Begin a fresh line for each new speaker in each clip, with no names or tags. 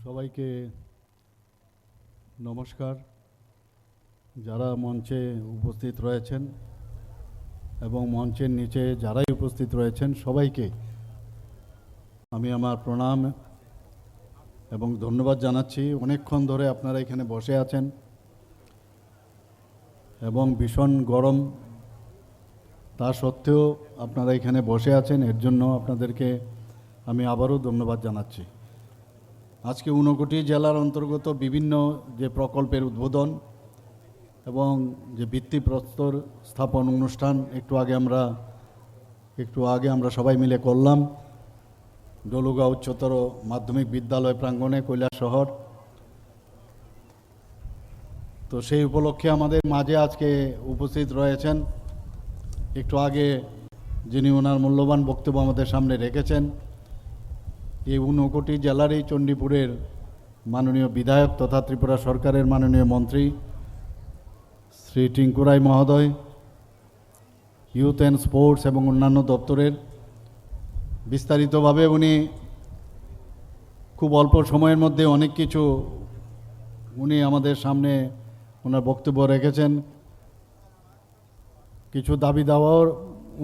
সবাইকে নমস্কার। যারা মঞ্চে উপস্থিত রয়েছেন এবং মঞ্চের নিচে যারাই উপস্থিত রয়েছেন সবাইকে আমি আমার প্রণাম এবং ধন্যবাদ জানাচ্ছি। অনেকক্ষণ ধরে আপনারা এখানে বসে আছেন এবং ভীষণ গরম, তা সত্ত্বেও আপনারা এখানে বসে আছেন, এর জন্য আপনাদেরকে আমি আবারও ধন্যবাদ জানাচ্ছি। আজকে ঊনকোটি জেলার অন্তর্গত বিভিন্ন যে প্রকল্পের উদ্বোধন এবং যে ভিত্তিপ্রস্তর স্থাপন অনুষ্ঠান একটু আগে আমরা সবাই মিলে করলাম ডলুগাঁও উচ্চতর মাধ্যমিক বিদ্যালয় প্রাঙ্গণে, কৈলাসহর। তো সেই উপলক্ষে আমাদের মাঝে আজকে উপস্থিত রয়েছেন একটু আগে যিনি ওনার মূল্যবান বক্তব্য আমাদের সামনে রেখেছেন, এই ঊনকোটি জেলারই চণ্ডীপুরের মাননীয় বিধায়ক তথা ত্রিপুরা সরকারের মাননীয় মন্ত্রী শ্রী টিঙ্কু রায় মহোদয়, ইউথ অ্যান্ড স্পোর্টস এবং অন্যান্য দপ্তরের বিস্তারিতভাবে উনি খুব অল্প সময়ের মধ্যে অনেক কিছু উনি আমাদের সামনে ওনার বক্তব্য রেখেছেন। কিছু দাবি দাওয়াও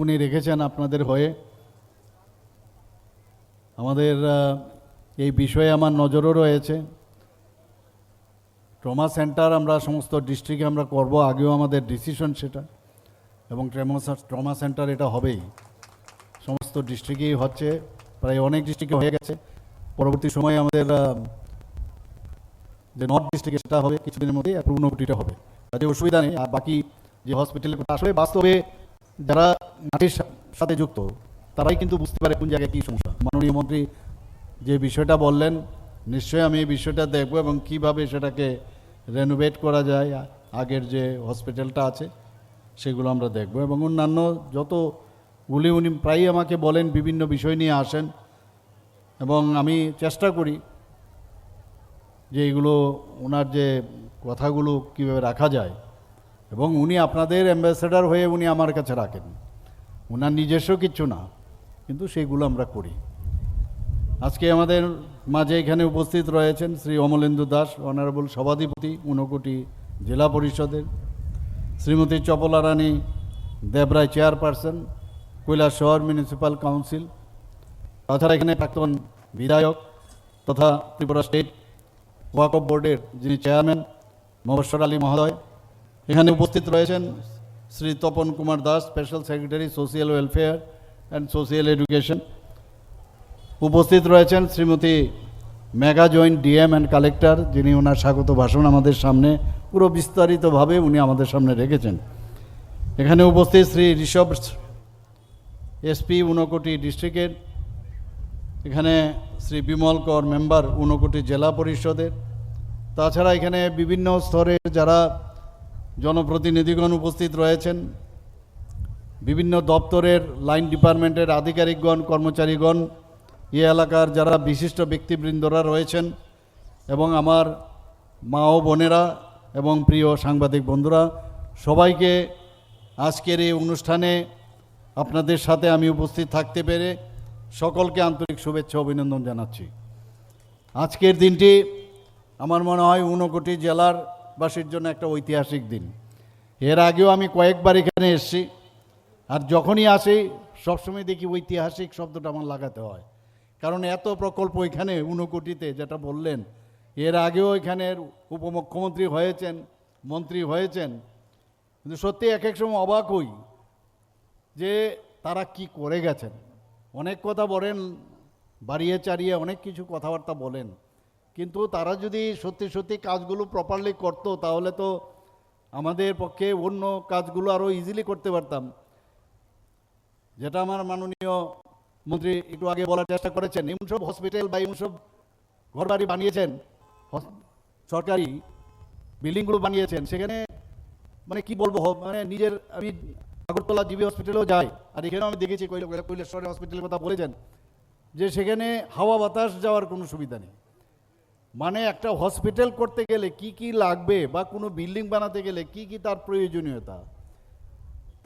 উনি রেখেছেন আপনাদের হয়ে। আমাদের এই বিষয়ে আমার নজরও রয়েছে। ট্রমা সেন্টার আমরা সমস্ত ডিস্ট্রিক্টে আমরা করব, আগেও আমাদের ডিসিশন সেটা, এবং ট্রমা সেন্টার এটা হবেই, সমস্ত ডিস্ট্রিক্টেই হচ্ছে, প্রায় অনেক ডিস্ট্রিক্টে হয়ে গেছে। পরবর্তী সময়ে আমাদের যে নর্থ ডিস্ট্রিক্টে সেটা হবে কিছুদিনের মধ্যেই, আর ঊনকোটিটা হবে, তাতে অসুবিধা নেই। আর বাকি যে হসপিটালের কথা, আসলে বাস্তবে যারা মাটির সাথে যুক্ত তারাই কিন্তু বুঝতে পারে কোন জায়গায় কী সমস্যা। মাননীয় মন্ত্রী যে বিষয়টা বললেন, নিশ্চয়ই আমি এই বিষয়টা দেখব এবং কিভাবে সেটাকে রেনোভেট করা যায়, আগের যে হসপিটালটা আছে সেগুলো আমরা দেখব, এবং অন্যান্য যতগুলি উনি প্রায়ই আমাকে বলেন, বিভিন্ন বিষয় নিয়ে আসেন, এবং আমি চেষ্টা করি যে এইগুলো ওনার যে কথাগুলো কীভাবে রাখা যায়, এবং উনি আপনাদের অ্যাম্বাসেডার হয়ে উনি আমার কাছে রাখেন, ওনার নিজস্ব কিচ্ছু না, কিন্তু সেইগুলো আমরা করি। আজকে আমাদের মাঝে এখানে উপস্থিত রয়েছেন শ্রী অমলেন্দু দাস, অনারেবল সভাধিপতি ঊনকোটি জেলা পরিষদের, Shrimati Chapala Rani Debroy, chairperson Kailashahar municipal council, তাছাড়া এখানে প্রাক্তন বিধায়ক তথা ত্রিপুরা স্টেট ওয়াকফ বোর্ডের যিনি চেয়ারম্যান মবস্বর আলী মহোদয়, এখানে উপস্থিত রয়েছেন Shri Tapan Kumar Das, special secretary social welfare and social education, উপস্থিত রয়েছেন Shrimati mega joint DM and collector, যিনি ওনার স্বাগত ভাষণ আমাদের সামনে পুরো বিস্তারিতভাবে উনি আমাদের সামনে রেখেছেন। এখানে উপস্থিত শ্রী ঋষভ এসপি ঊনকোটি ডিস্ট্রিক্টের, এখানে শ্রী বিমল কর মেম্বার ঊনকোটি জেলা পরিষদের, তাছাড়া এখানে বিভিন্ন স্তরের যারা জনপ্রতিনিধিগণ উপস্থিত রয়েছেন, বিভিন্ন দপ্তরের লাইন ডিপার্টমেন্টের আধিকারিকগণ, কর্মচারীগণ, এই এলাকার যারা বিশিষ্ট ব্যক্তিবৃন্দরা রয়েছেন, এবং আমার মা ও বোনেরা এবং প্রিয় সাংবাদিক বন্ধুরা, সবাইকে আজকের এই অনুষ্ঠানে আপনাদের সাথে আমি উপস্থিত থাকতে পেরে সকলকে আন্তরিক শুভেচ্ছা অভিনন্দন জানাচ্ছি। আজকের দিনটি আমার মনে হয় ঊনকোটি জেলার বাসীর জন্য একটা ঐতিহাসিক দিন। এর আগেও আমি কয়েকবার এখানে এসেছি, আর যখনই আসি সবসময় দেখি ঐতিহাসিক শব্দটা আমার লাগাতে হয়, কারণ এত প্রকল্প এখানে ঊনকোটিতে, যেটা বললেন, এর আগেও এখানের উপমুখ্যমন্ত্রী হয়েছেন, মন্ত্রী হয়েছেন, কিন্তু সত্যি এক এক সময় অবাক হই যে তারা কি করে গেছেন। অনেক কথা বলেন, বাড়িয়ে চাড়িয়ে অনেক কিছু কথাবার্তা বলেন, কিন্তু তারা যদি সত্যি সত্যি কাজগুলো প্রপারলি করতো, তাহলে তো আমাদের পক্ষে অন্য কাজগুলো আরও ইজিলি করতে পারতাম। যেটা আমার মাননীয় মন্ত্রী একটু আগে বলার চেষ্টা করেছেন, এমন সব হসপিটাল বা এমন সব ঘরবাড়ি বানিয়েছেন, সরকারি বিল্ডিংগুলো বানিয়েছেন, সেখানে মানে কি বলবো, মানে আমি আগরতলা জিবি হসপিটালেও যাই, আর এখানেও আমি দেখেছি কৈলাসহরের হসপিটালের কথা বলেছেন, যে সেখানে হাওয়া বাতাস যাওয়ার কোনো সুবিধা নেই। মানে একটা হসপিটাল করতে গেলে কি কি লাগবে, বা কোনো বিল্ডিং বানাতে গেলে কি কি তার প্রয়োজনীয়তা,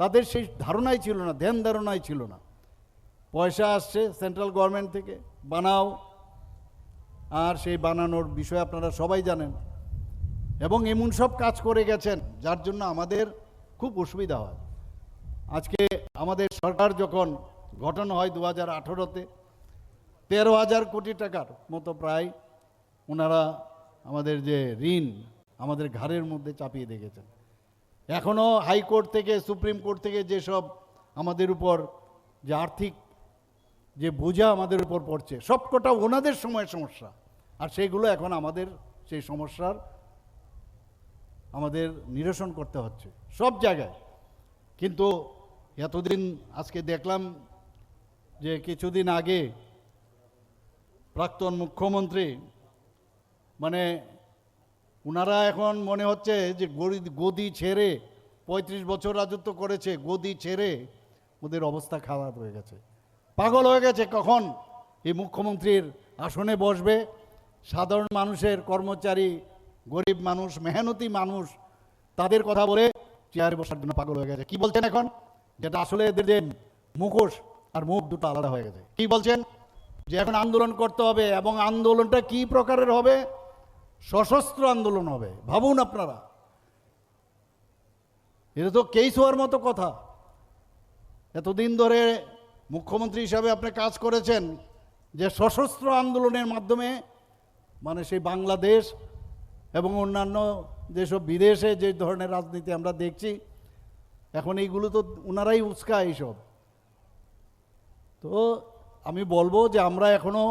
তাদের সেই ধারণাই ছিল না, ধ্যান ধারণাই ছিল না। পয়সা আসছে সেন্ট্রাল গভর্নমেন্ট থেকে, বানাও, আর সেই বানানোর বিষয় আপনারা সবাই জানেন, এবং এমন সব কাজ করে গেছেন যার জন্য আমাদের খুব অসুবিধা হয়। আজকে আমাদের সরকার যখন গঠন হয় 2018-তে 13,000 কোটি টাকার মতো প্রায় ওনারা আমাদের যে ঋণ আমাদের ঘাড়ের মধ্যে চাপিয়ে দেখেছেন। এখনও হাইকোর্ট থেকে সুপ্রিম কোর্ট থেকে যেসব আমাদের উপর যে আর্থিক যে বোঝা আমাদের উপর পড়ছে সবকটা ওনাদের সময়ের সমস্যা, আর সেইগুলো এখন আমাদের সেই সমস্যার আমাদের নিরসন করতে হচ্ছে সব জায়গায়। কিন্তু এতদিন আজকে দেখলাম যে কিছুদিন আগে প্রাক্তন মুখ্যমন্ত্রী মানে ওনারা এখন মনে হচ্ছে যে গদি ছেড়ে 35 বছর রাজত্ব করেছে, গদি ছেড়ে ওদের অবস্থা খারাপ হয়ে গেছে, পাগল হয়ে গেছে কখন এই মুখ্যমন্ত্রীর আসনে বসবে। সাধারণ মানুষের, কর্মচারী, গরিব মানুষ, মেহনতি মানুষ তাদের কথা বলে চেয়ারে বসার জন্য পাগল হয়ে গেছে। কি বলছেন এখন? যেটা আসলে এদের যে মুখোশ আর মুখ দুটো আলাদা হয়ে গেছে। কি বলছেন? যে এখন আন্দোলন করতে হবে, এবং আন্দোলনটা কি প্রকারের হবে? সশস্ত্র আন্দোলন হবে। ভাবুন আপনারা, এটা তো কেস হওয়ার মতো কথা। এতদিন ধরে মুখ্যমন্ত্রী হিসাবে আপনি কাজ করেছেন যে সশস্ত্র আন্দোলনের মাধ্যমে মানে সেই বাংলাদেশ এবং অন্যান্য যেসব বিদেশে যে ধরনের রাজনীতি আমরা দেখছি এখন, এইগুলো তো ওনারাই উস্কায় এইসব। তো আমি বলবো যে আমরা এখনও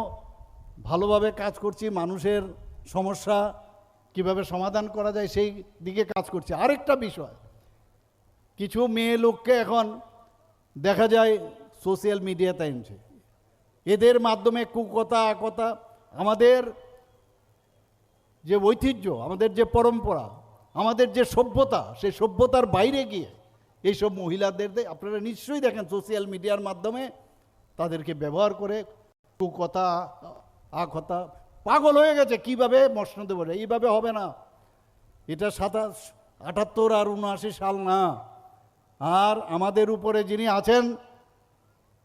ভালোভাবে কাজ করছি, মানুষের সমস্যা কিভাবে সমাধান করা যায় সেই দিকে কাজ করছি। আরেকটা বিষয়, কিছু মেয়ে লোককে এখন দেখা যায় সোশ্যাল মিডিয়াতে আনছে, এদের মাধ্যমে কুকথা আকথা আমাদের যে ঐতিহ্য, আমাদের যে পরম্পরা, আমাদের যে সভ্যতা, সেই সভ্যতার বাইরে গিয়ে এইসব মহিলাদের আপনারা নিশ্চয়ই দেখেন সোশ্যাল মিডিয়ার মাধ্যমে তাদেরকে ব্যবহার করে কুকথা আকথা। পাগল হয়ে গেছে কিভাবে মসনদে বলে। এইভাবে হবে না। এটা 78 আর 79 সাল না। আর আমাদের উপরে যিনি আছেন,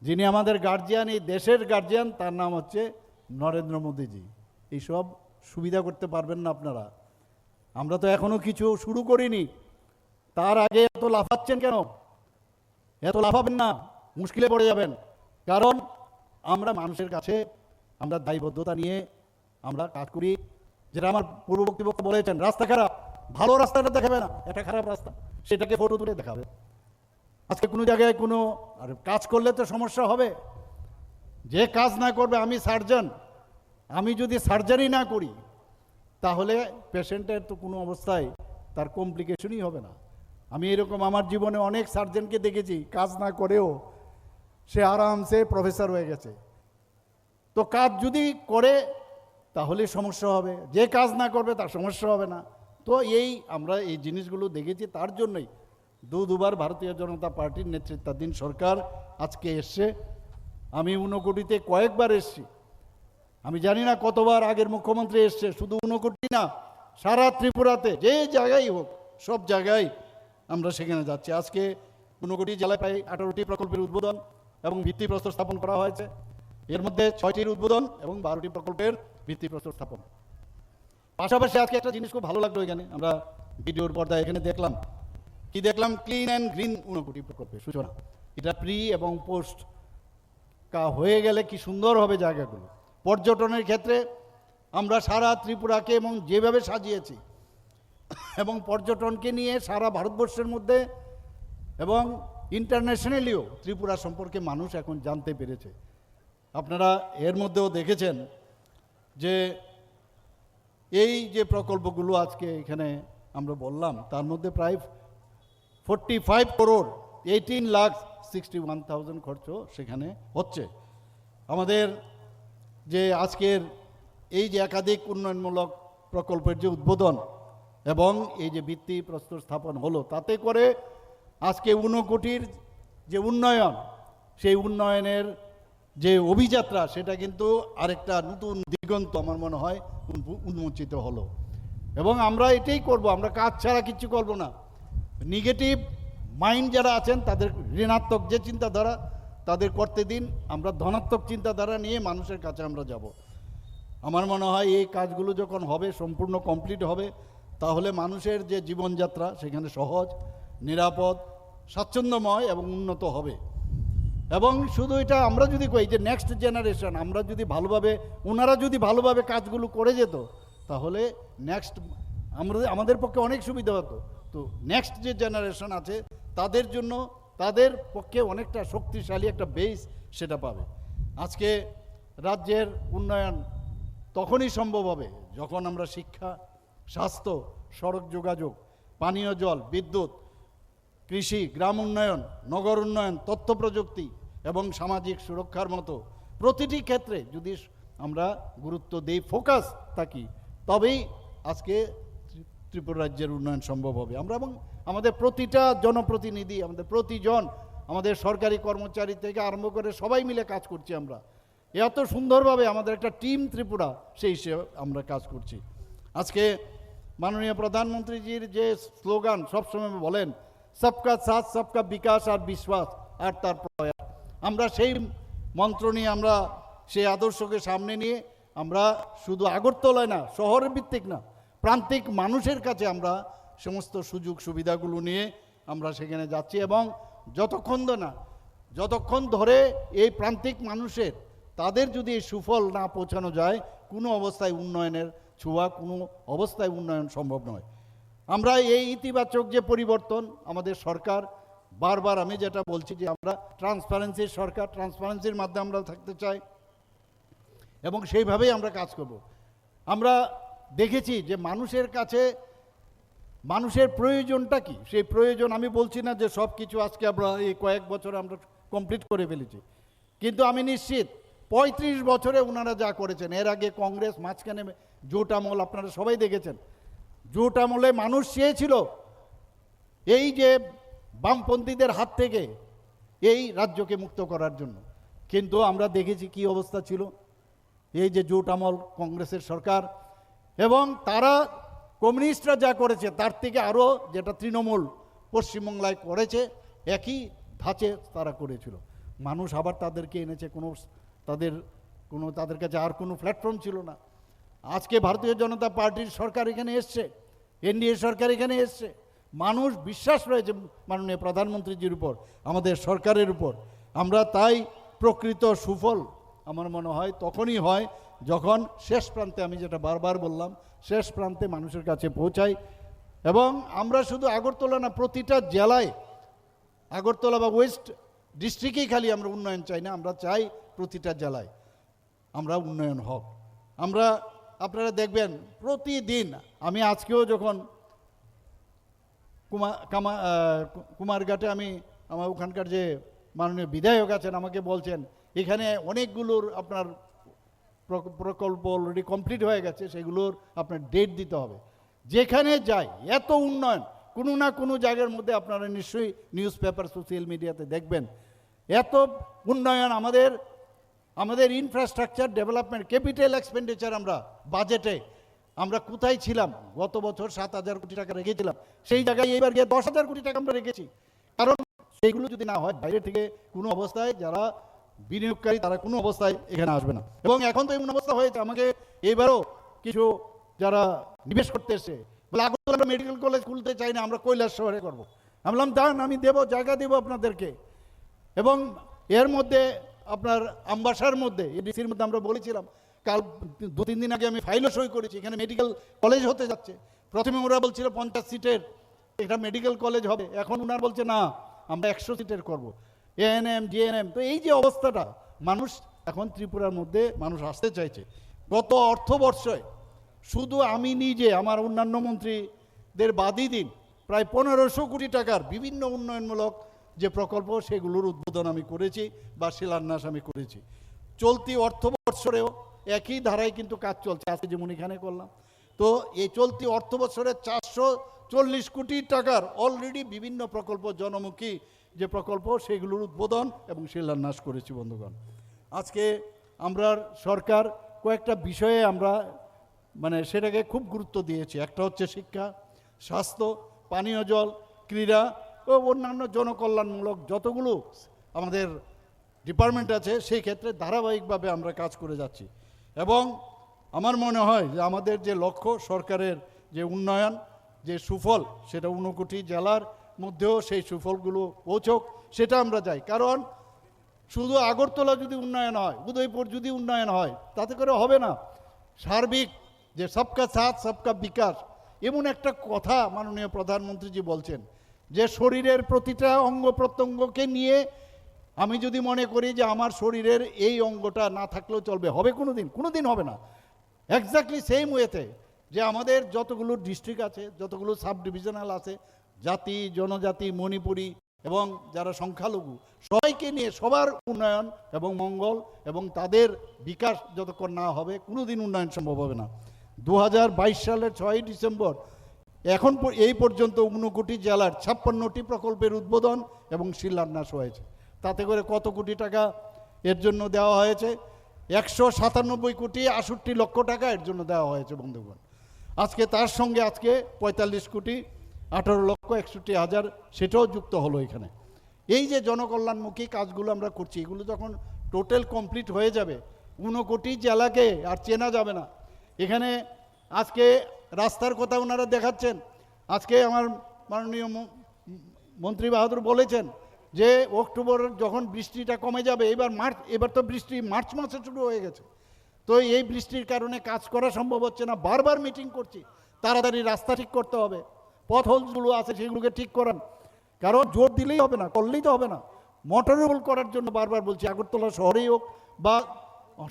যিনি আমাদের গার্জিয়ান, এই দেশের গার্জিয়ান, তার নাম হচ্ছে নরেন্দ্র মোদীজি। এইসব সুবিধা করতে পারবেন না আপনারা। আমরা তো এখনো কিছু শুরু করিনি, তার আগে এত লাফাচ্ছেন কেন? এত লাফাবেন না, মুশকিলে পড়ে যাবেন। কারণ আমরা মানুষের কাছে আমরা দায়বদ্ধতা নিয়ে আমরা কাজ করি। যেটা আমার পূর্ববর্তী বক্তা বলেছেন, রাস্তা খারাপ, ভালো রাস্তাটা দেখাবে না, এটা খারাপ রাস্তা, সেটাকে ফটো তুলে দেখাবে। আজকে কোনো জায়গায় কোনো আর কাজ করলে তো সমস্যা হবে। যে কাজ না করবে, আমি সার্জন, আমি যদি সার্জারি না করি তাহলে পেশেন্টের তো কোনো অবস্থায় তার কমপ্লিকেশনই হবে না। আমি এরকম আমার জীবনে অনেক সার্জনকে দেখেছি, কাজ না করেও সে আরামসে প্রফেসর হয়ে গেছে। তো কাজ যদি করে তাহলে সমস্যা হবে, যে কাজ না করবে তার সমস্যা হবে না। তো আমরা এই জিনিসগুলো দেখেছি, তার জন্যই দুবার ভারতীয় জনতা পার্টির নেতৃত্বাধীন সরকার আজকে এসছে। আমি ঊনকোটিতে কয়েকবার এসছি, আমি জানি না কতবার আগের মুখ্যমন্ত্রী এসছে। শুধু ঊনকোটি না, সারা ত্রিপুরাতে যে জায়গায় হোক সব জায়গায় আমরা সেখানে যাচ্ছি। আজকে ঊনকোটি জেলায় প্রায় 18টি প্রকল্পের উদ্বোধন এবং ভিত্তিপ্রস্তর স্থাপন করা হয়েছে। এর মধ্যে 6টির উদ্বোধন এবং 12টি প্রকল্পের ভিত্তিপ্রস্তর স্থাপন। পাশাপাশি আজকে একটা জিনিস খুব ভালো লাগলো, এখানে আমরা ভিডিওর পর্দায় এখানে দেখলাম, কি দেখলাম? ক্লিন অ্যান্ড গ্রিন ঊনকোটি প্রকল্পের সূচনা। এটা প্রি এবং পোস্ট হয়ে গেলে কি সুন্দর হবে জায়গাগুলো। পর্যটনের ক্ষেত্রে আমরা সারা ত্রিপুরাকে এবং যেভাবে সাজিয়েছি, এবং পর্যটনকে নিয়ে সারা ভারতবর্ষের মধ্যে এবং ইন্টারন্যাশনালিও ত্রিপুরা সম্পর্কে মানুষ এখন জানতে পেরেছে। আপনারা এর মধ্যেও দেখেছেন যে এই যে প্রকল্পগুলো আজকে এখানে আমরা বললাম, তার মধ্যে প্রায় 45 করোড় 18,61,000 খরচ সেখানে হচ্ছে। আমাদের যে আজকের এই যে একাধিক উন্নয়নমূলক প্রকল্পের যে উদ্বোধন এবং এই যে ভিত্তিপ্রস্তর স্থাপন হলো, তাতে করে আজকে ঊনকোটির যে উন্নয়ন, সেই উন্নয়নের যে অভিযাত্রা, সেটা কিন্তু আরেকটা নতুন দিগন্ত আমার মনে হয় উন্মোচিত হলো। এবং আমরা এটাই করব, আমরা কাজ ছাড়া কিচ্ছু করব না। নেগেটিভ মাইন্ড যারা আছেন, তাদের ঋণাত্মক যে চিন্তাধারা তাদের করতে দিন, আমরা ধনাত্মক চিন্তাধারা নিয়ে মানুষের কাছে আমরা যাব। আমার মনে হয় এই কাজগুলো যখন হবে, সম্পূর্ণ কমপ্লিট হবে, তাহলে মানুষের যে জীবনযাত্রা সেখানে সহজ, নিরাপদ, স্বাচ্ছন্দ্যময় এবং উন্নত হবে। এবং শুধু এটা আমরা যদি কই যে নেক্সট জেনারেশন, আমরা যদি ভালোভাবে, ওনারা যদি ভালোভাবে কাজগুলো করে যেত, তাহলে নেক্সট আমাদের পক্ষে অনেক সুবিধা হতো। তো নেক্সট যে জেনারেশন আছে তাদের জন্য, তাদের পক্ষে অনেকটা শক্তিশালী একটা বেস সেটা পাবে। আজকে রাজ্যের উন্নয়ন তখনই সম্ভব হবে যখন আমরা শিক্ষা, স্বাস্থ্য, সড়ক যোগাযোগ, পানীয় জল, বিদ্যুৎ, কৃষি, গ্রাম উন্নয়ন, নগর উন্নয়ন, তথ্য প্রযুক্তি এবং সামাজিক সুরক্ষার মতো প্রতিটি ক্ষেত্রে যদি আমরা গুরুত্ব দেই, ফোকাস থাকি, তবেই আজকে ত্রিপুরা রাজ্যের উন্নয়ন সম্ভব হবে। আমরা এবং আমাদের প্রতিটা জনপ্রতিনিধি, আমাদের প্রতিজন, আমাদের সরকারি কর্মচারী থেকে আরম্ভ করে সবাই মিলে কাজ করছি। আমরা এত সুন্দরভাবে আমাদের একটা টিম ত্রিপুরা, সেই হিসেবে আমরা কাজ করছি। আজকে মাননীয় প্রধানমন্ত্রীজির যে স্লোগান সবসময় বলেন, সবকা সাথ সবকা বিকাশ আর বিশ্বাস আর তার প্রয়াস, আমরা সেই মন্ত্র নিয়ে, আমরা সেই আদর্শকে সামনে নিয়ে আমরা শুধু আগরতলায় না, শহরের ভিত্তিক না, প্রান্তিক মানুষের কাছে আমরা সমস্ত সুযোগ সুবিধাগুলো নিয়ে আমরা সেখানে যাচ্ছি। এবং যতক্ষণ ধরে এই প্রান্তিক মানুষের, তাদের যদি এই সুফল না পৌঁছানো যায়, কোনো অবস্থায় উন্নয়নের ছোঁয়া, কোনো অবস্থায় উন্নয়ন সম্ভব নয়। আমরা এই ইতিবাচক যে পরিবর্তন, আমাদের সরকার বারবার, আমি যেটা বলছি যে আমরা ট্রান্সপারেন্সির সরকার, ট্রান্সপারেন্সির মাধ্যমে আমরা থাকতে চাই এবং সেইভাবেই আমরা কাজ করব। আমরা দেখেছি যে মানুষের কাছে মানুষের প্রয়োজনটা কি, সেই প্রয়োজন, আমি বলছি না যে সব কিছু আজকে আমরা এই কয়েক বছরে আমরা কমপ্লিট করে ফেলেছি, কিন্তু আমি নিশ্চিত 35 বছরে ওনারা যা করেছেন, এর আগে কংগ্রেস, মাঝখানে জোট আমল, আপনারা সবাই দেখেছেন, জোট আমলে মানুষ চেয়েছিল এই যে বামপন্থীদের হাত থেকে এই রাজ্যকে মুক্ত করার জন্য, কিন্তু আমরা দেখেছি কি অবস্থা ছিল। এই যে জোট আমল কংগ্রেসের সরকার, এবং তারা কমিউনিস্টরা যা করেছে তার থেকে আরও, যেটা তৃণমূল পশ্চিমবাংলায় করেছে, একই ধাঁচে তারা করেছিল। মানুষ আবার তাদেরকে এনেছে, তাদের কাছে আর কোনো প্ল্যাটফর্ম ছিল না। আজকে ভারতীয় জনতা পার্টির সরকার এখানে এসছে, এনডিএ সরকার এখানে এসছে, মানুষ বিশ্বাস রয়েছে মাননীয় প্রধানমন্ত্রীজির উপর, আমাদের সরকারের উপর। আমরা তাই প্রকৃত সুফল আমার মনে হয় তখনই হয় যখন শেষ প্রান্তে, আমি যেটা বারবার বললাম, শেষ প্রান্তে মানুষের কাছে পৌঁছাই। এবং আমরা শুধু আগরতলা না, প্রতিটা জেলায়, আগরতলা বা ওয়েস্ট ডিস্ট্রিক্টেই খালি আমরা উন্নয়ন চাই না, আমরা চাই প্রতিটা জেলায় আমরা উন্নয়ন হোক। আপনারা দেখবেন প্রতিদিন, আমি আজকেও যখন কুমারঘাটে, আমার ওখানকার যে মাননীয় বিধায়ক আছেন আমাকে বলছেন এখানে অনেকগুলোর আপনার প্রকল্প অলরেডি কমপ্লিট হয়ে গেছে, সেগুলোর আপনার ডেট দিতে হবে। যেখানে যাই এত উন্নয়ন, কোনো না কোনো জায়গার মধ্যে আপনারা নিশ্চয়ই নিউজ পেপার, সোশ্যাল মিডিয়াতে দেখবেন এত উন্নয়ন। আমাদের ইনফ্রাস্ট্রাকচার ডেভেলপমেন্ট, ক্যাপিটাল এক্সপেন্ডিচার, আমরা বাজেটে আমরা কোথায় ছিলাম? গত বছর 7,000 কোটি টাকা রেখেছিলাম, সেই জায়গায় এইবার গিয়ে 10,000 কোটি টাকা আমরা রেখেছি। কারণ সেইগুলো যদি না হয়, বাইরে থেকে কোনো অবস্থায় যারা বিনিয়োগকারী তারা কোনো অবস্থায় এখানে আসবে না। এবং এখন তো এমন অবস্থা হয়েছে, আমাকে এইবারও কিছু যারা নিবেশ করতে এসছে বলে, আগরতলা মেডিকেল কলেজ খুলতে চাই না, আমরা কৈলাস শহরে করবো। আমি বললাম দান, আমি দেবো, জায়গা দেবো আপনাদেরকে। এবং এর মধ্যে আপনার আমবাসার মধ্যে, এডিসির মধ্যে আমরা বলেছিলাম, কাল 2-3 দিন আগে আমি ফাইলও সই করেছি, এখানে মেডিকেল কলেজ হতে যাচ্ছে। প্রথমে ওরা বলছিল 50 সিটের একটা মেডিকেল কলেজ হবে, এখন ওনার বলছে না, আমরা 100 সিটের করব, এএনএম, ডিএনএম। তো এই যে অবস্থাটা, মানুষ এখন ত্রিপুরার মধ্যে মানুষ আসতে চাইছে। গত অর্থবর্ষে শুধু আমি নিজে, আমার অন্যান্য মন্ত্রীদের বাদই দিন, প্রায় 1500 কোটি টাকার বিভিন্ন উন্নয়নমূলক যে প্রকল্প, সেগুলোর উদ্বোধন আমি করেছি বা শিলান্যাস আমি করেছি। চলতি অর্থবর্ষরেও একই ধারায় কিন্তু কাজ চলছে, আজকে যেমন এখানে করলাম। তো এই চলতি অর্থবর্ষরে 440 কোটি টাকার অলরেডি বিভিন্ন প্রকল্প, জনমুখী যে প্রকল্প, সেগুলোর উদ্বোধন এবং শিলান্যাস করেছি। বন্ধুগণ, আজকে আমরা সরকার কয়েকটা বিষয়ে আমরা সেটাকে খুব গুরুত্ব দিয়েছি। একটা হচ্ছে শিক্ষা, স্বাস্থ্য, পানীয় জল, ক্রীড়া ও অন্যান্য জনকল্যাণমূলক যতগুলো আমাদের ডিপার্টমেন্ট আছে, সেই ক্ষেত্রে ধারাবাহিকভাবে আমরা কাজ করে যাচ্ছি। এবং
আমার মনে হয় যে আমাদের যে লক্ষ্য সরকারের যে উন্নয়ন যে সুফল সেটা 59টি জেলার মধ্যেও সেই সুফলগুলো পৌঁছক সেটা আমরা চাই। কারণ শুধু আগরতলা যদি উন্নয়ন হয়, উদয়পুর যদি উন্নয়ন হয়, তাতে করে হবে না। সার্বিক যে সবকা সাথ সবকা বিকাশ, এমন একটা কথা মাননীয় প্রধানমন্ত্রীজি বলছেন যে শরীরের প্রতিটা অঙ্গ প্রত্যঙ্গকে নিয়ে আমি যদি মনে করি যে আমার শরীরের এই অঙ্গটা না থাকলেও চলবে, হবে কোনো দিন হবে না। এক্স্যাক্টলি সেম ওয়েতে যে আমাদের যতগুলো ডিস্ট্রিক্ট আছে, যতগুলো সাব ডিভিশনাল আছে, জাতি জনজাতি মণিপুরি এবং যারা সংখ্যালঘু সবাইকে নিয়ে সবার উন্নয়ন এবং মঙ্গল এবং তাদের বিকাশ যতক্ষণ না হবে কোনোদিন উন্নয়ন সম্ভব হবে না। 2022 সালের 6ই ডিসেম্বর এখন এই পর্যন্ত 59 জেলার 56টি প্রকল্পের উদ্বোধন এবং শিলান্যাস হয়েছে। তাতে করে কত কোটি টাকা এর জন্য দেওয়া হয়েছে? 197 কোটি 68 লক্ষ টাকা এর জন্য দেওয়া হয়েছে বন্ধুগণ। আজকে তার সঙ্গে আজকে 45 কোটি 18 লক্ষ 61 হাজার সেটাও যুক্ত হলো এখানে। এই যে জনকল্যাণমুখী কাজগুলো আমরা করছি, এগুলো যখন টোটাল কমপ্লিট হয়ে যাবে 59 জেলাকে আর চেনা যাবে না। এখানে আজকে রাস্তার কথা ওনারা দেখাচ্ছেন। আজকে আমার মাননীয় মন্ত্রী বাহাদুর বলেছেন যে অক্টোবর যখন বৃষ্টিটা কমে যাবে, এবার তো বৃষ্টি মার্চ মাসে শুরু হয়ে গেছে, তো এই বৃষ্টির কারণে কাজ করা সম্ভব হচ্ছে না। বারবার মিটিং করছি, তাড়াতাড়ি রাস্তা ঠিক করতে হবে, পথ হোলসগুলো আছে সেগুলোকে ঠিক করান। কারণ জোর দিলেই হবে না, করলেই তো হবে না। মোটরেবল করার জন্য বারবার বলছি, আগরতলা শহরেই হোক বা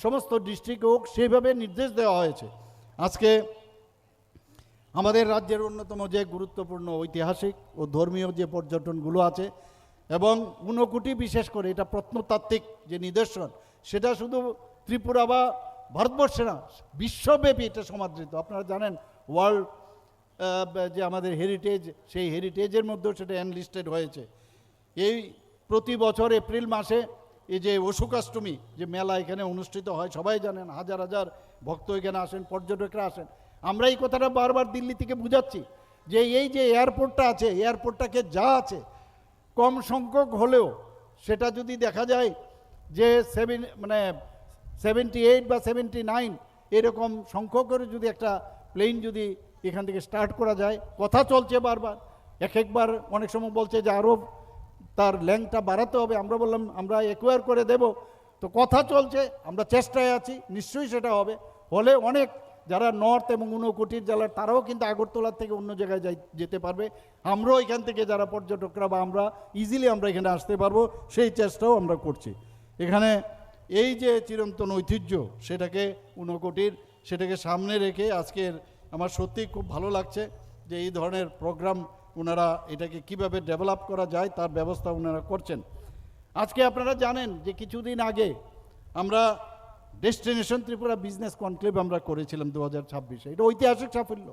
সমস্ত ডিস্ট্রিক্টে হোক, সেইভাবে নির্দেশ দেওয়া হয়েছে। আজকে আমাদের রাজ্যের অন্যতম যে গুরুত্বপূর্ণ ঐতিহাসিক ও ধর্মীয় যে পর্যটনগুলো আছে এবং 59 বিশেষ করে এটা প্রত্নতাত্ত্বিক যে নিদর্শন, সেটা শুধু ত্রিপুরা বা ভারতবর্ষে না, বিশ্বব্যাপী এটা সমাদৃত। আপনারা জানেন ওয়ার্ল্ড যে আমাদের হেরিটেজ, সেই হেরিটেজের মধ্যেও সেটা এনলিস্টেড হয়েছে। এই প্রতি বছর এপ্রিল মাসে এই যে অশোকাষ্টমী যে মেলা এখানে অনুষ্ঠিত হয়, সবাই জানেন, হাজার হাজার ভক্ত এখানে আসেন, পর্যটকরা আসেন। আমরা এই কথাটা বারবার দিল্লি থেকে বুঝাচ্ছি যে এই যে এয়ারপোর্টটা আছে, এয়ারপোর্টটাকে যা আছে কম সংখ্যক হলেও সেটা যদি দেখা যায় যে 78 বা 79 এরকম সংখ্যকের যদি একটা প্লেন যদি এখান থেকে স্টার্ট করা যায়, কথা চলছে বারবার। একবার অনেক সময় বলছে যে আরও তার ল্যাংটা বাড়াতে হবে, আমরা বললাম আমরা একুয়ার করে দেব। তো কথা চলছে, আমরা চেষ্টায় আছি, নিশ্চয়ই সেটা হবে। হলে অনেক যারা নর্থ এবং 59 জেলার তারাও কিন্তু আগরতলার থেকে অন্য জায়গায় যেতে পারবে। আমরাও এখান থেকে যারা পর্যটকরা বা আমরা ইজিলি আমরা এখানে আসতে পারবো, সেই চেষ্টাও আমরা করছি। এখানে এই যে চিরন্তন ঐতিহ্য সেটাকে 59 সেটাকে সামনে রেখে আজকের আমার সত্যিই খুব ভালো লাগছে যে এই ধরনের প্রোগ্রাম ওনারা এটাকে কিভাবে ডেভেলপ করা যায় তার ব্যবস্থা ওনারা করছেন। আজকে আপনারা জানেন যে কিছুদিন আগে আমরা ডেস্টিনেশন ত্রিপুরা বিজনেস কনক্লেভ আমরা করেছিলাম 2026-এ। এটা ঐতিহাসিক সাফল্য।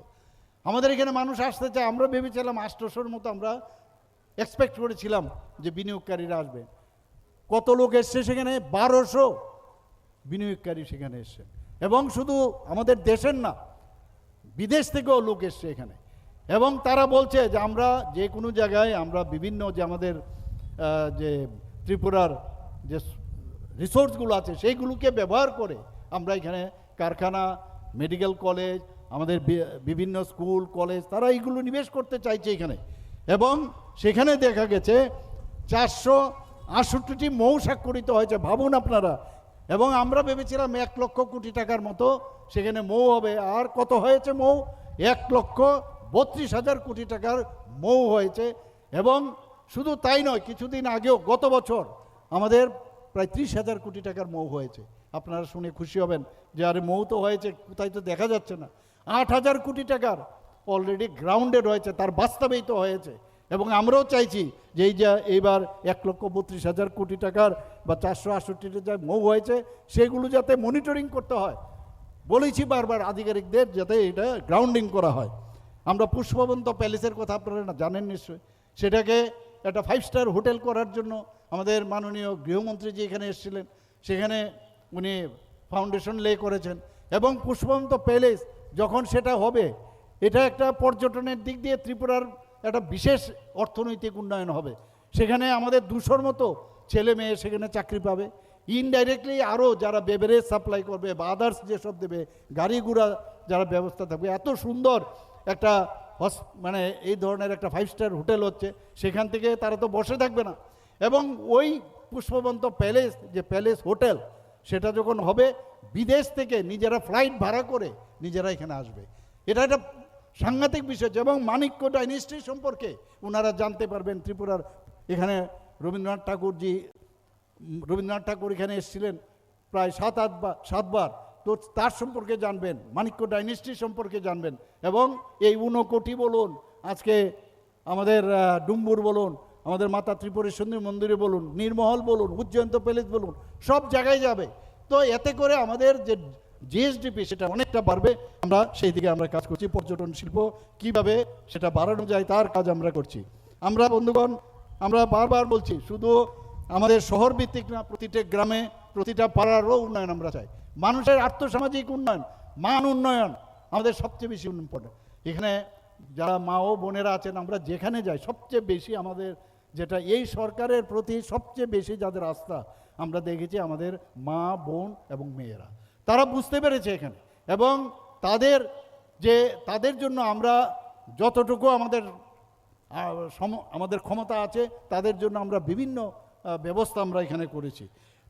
আমাদের এখানে মানুষ আসতে চায়। আমরা ভেবেছিলাম 800-র মতো আমরা এক্সপেক্ট করেছিলাম যে বিনিয়োগকারীরা আসবে। কত লোক এসছে সেখানে? 1200 বিনিয়োগকারী সেখানে এসছে। এবং শুধু আমাদের দেশের না, বিদেশ থেকেও লোক এসছে এখানে। এবং তারা বলছে যে আমরা যে কোনো জায়গায় আমরা বিভিন্ন যে আমাদের যে ত্রিপুরার যে রিসোর্সগুলো আছে সেইগুলোকে ব্যবহার করে আমরা এখানে কারখানা, মেডিকেল কলেজ, আমাদের বিভিন্ন স্কুল কলেজ, তারা এইগুলো নিবেশ করতে চাইছে এখানে। এবং সেখানে দেখা গেছে 468টি মৌ স্বাক্ষরিত হয়েছে, ভাবুন আপনারা। এবং আমরা ভেবেছিলাম 1 লক্ষ কোটি টাকার মতো সেখানে মৌ হবে। আর কত হয়েছে মৌ? 1,32,000 কোটি টাকার মৌ হয়েছে। এবং শুধু তাই নয়, কিছুদিন আগেও গত বছর আমাদের প্রায় 30,000 কোটি টাকার মৌ হয়েছে। আপনারা শুনে খুশি হবেন যে আরে মৌ তো হয়েছে, কোথায় তো দেখা যাচ্ছে না। 8,000 কোটি টাকার অলরেডি গ্রাউন্ডে রয়েছে, তার বাস্তবেই তো হয়েছে। এবং আমরাও চাইছি যে এই যে এইবার 1,32,000 কোটি টাকার বা 468টি যা মৌ হয়েছে সেগুলো যাতে মনিটরিং করতে হয়। বলেছি বারবার আধিকারিকদের যাতে এটা গ্রাউন্ডিং করা হয়। আমরা পুষ্পবন্ত প্যালেসের কথা আপনারা জানেন নিশ্চয়ই, সেটাকে একটা 5 স্টার হোটেল করার জন্য আমাদের মাননীয় গৃহমন্ত্রী এখানে এসেছিলেন, সেখানে উনি ফাউন্ডেশন লে করেছেন। এবং পুষ্পবন্ত প্যালেস যখন সেটা হবে, এটা একটা পর্যটনের দিক দিয়ে ত্রিপুরার একটা বিশেষ অর্থনৈতিক উন্নয়ন হবে। সেখানে আমাদের 200-র মতো ছেলে মেয়ে সেখানে চাকরি পাবে। ইনডাইরেক্টলি আরও যারা বেভারেজ সাপ্লাই করবে বা আদার্স যেসব দেবে, গাড়ি ঘোড়া যারা ব্যবস্থা থাকবে, এত সুন্দর একটা মানে এই ধরনের একটা 5 স্টার হোটেল হচ্ছে, সেখান থেকে তারা তো বসে থাকবে না। এবং ওই পুষ্পবন্ত প্যালেস, যে প্যালেস হোটেল, সেটা যখন হবে, বিদেশ থেকে নিজেরা ফ্লাইট ভাড়া করে নিজেরা এখানে আসবে। এটা একটা সাংঘাতিক বিষয়। এবং মানিক্য ডাইনেস্টি সম্পর্কে ওনারা জানতে পারবেন। ত্রিপুরার এখানে রবীন্দ্রনাথ ঠাকুর এখানে এসেছিলেন প্রায় 7-8 বার, তো তার সম্পর্কে জানবেন, মানিক্য ডাইনেস্টি সম্পর্কে জানবেন। এবং এই ঊনকোটি বলুন, আজকে আমাদের ডুম্বুর বলুন, আমাদের মাতা ত্রিপুরেশ্বরী মন্দিরে বলুন, নীরমহল বলুন, উজ্জয়ন্ত প্যালেস বলুন, সব জায়গায় যাবে। তো এতে করে আমাদের যে জিএসডিপি সেটা অনেকটা বাড়বে। আমরা সেই দিকে আমরা কাজ করছি। পর্যটন শিল্প কিভাবে সেটা বাড়ানো যায় তার কাজ আমরা করছি। আমরা বন্ধুগণ, আমরা বারবার বলছি, শুধু আমাদের শহর ভিত্তিক না, প্রতিটা গ্রামে, প্রতিটা পাড়ারও উন্নয়ন আমরা চাই। মানুষের আর্থসামাজিক উন্নয়ন, মান উন্নয়ন আমাদের সবচেয়ে বেশি ইম্পর্টেন্ট। এখানে যারা মা ও বোনেরা আছেন, আমরা যেখানে যাই সবচেয়ে বেশি আমাদের যেটা এই সরকারের প্রতি সবচেয়ে বেশি যাদের আস্থা আমরা দেখেছি, আমাদের মা, বোন এবং মেয়েরা। তারা বুঝতে পেরেছে এখানে, এবং তাদের জন্য আমরা যতটুকু আমাদের ক্ষমতা আছে, তাদের জন্য আমরা বিভিন্ন ব্যবস্থা আমরা এখানে করেছি।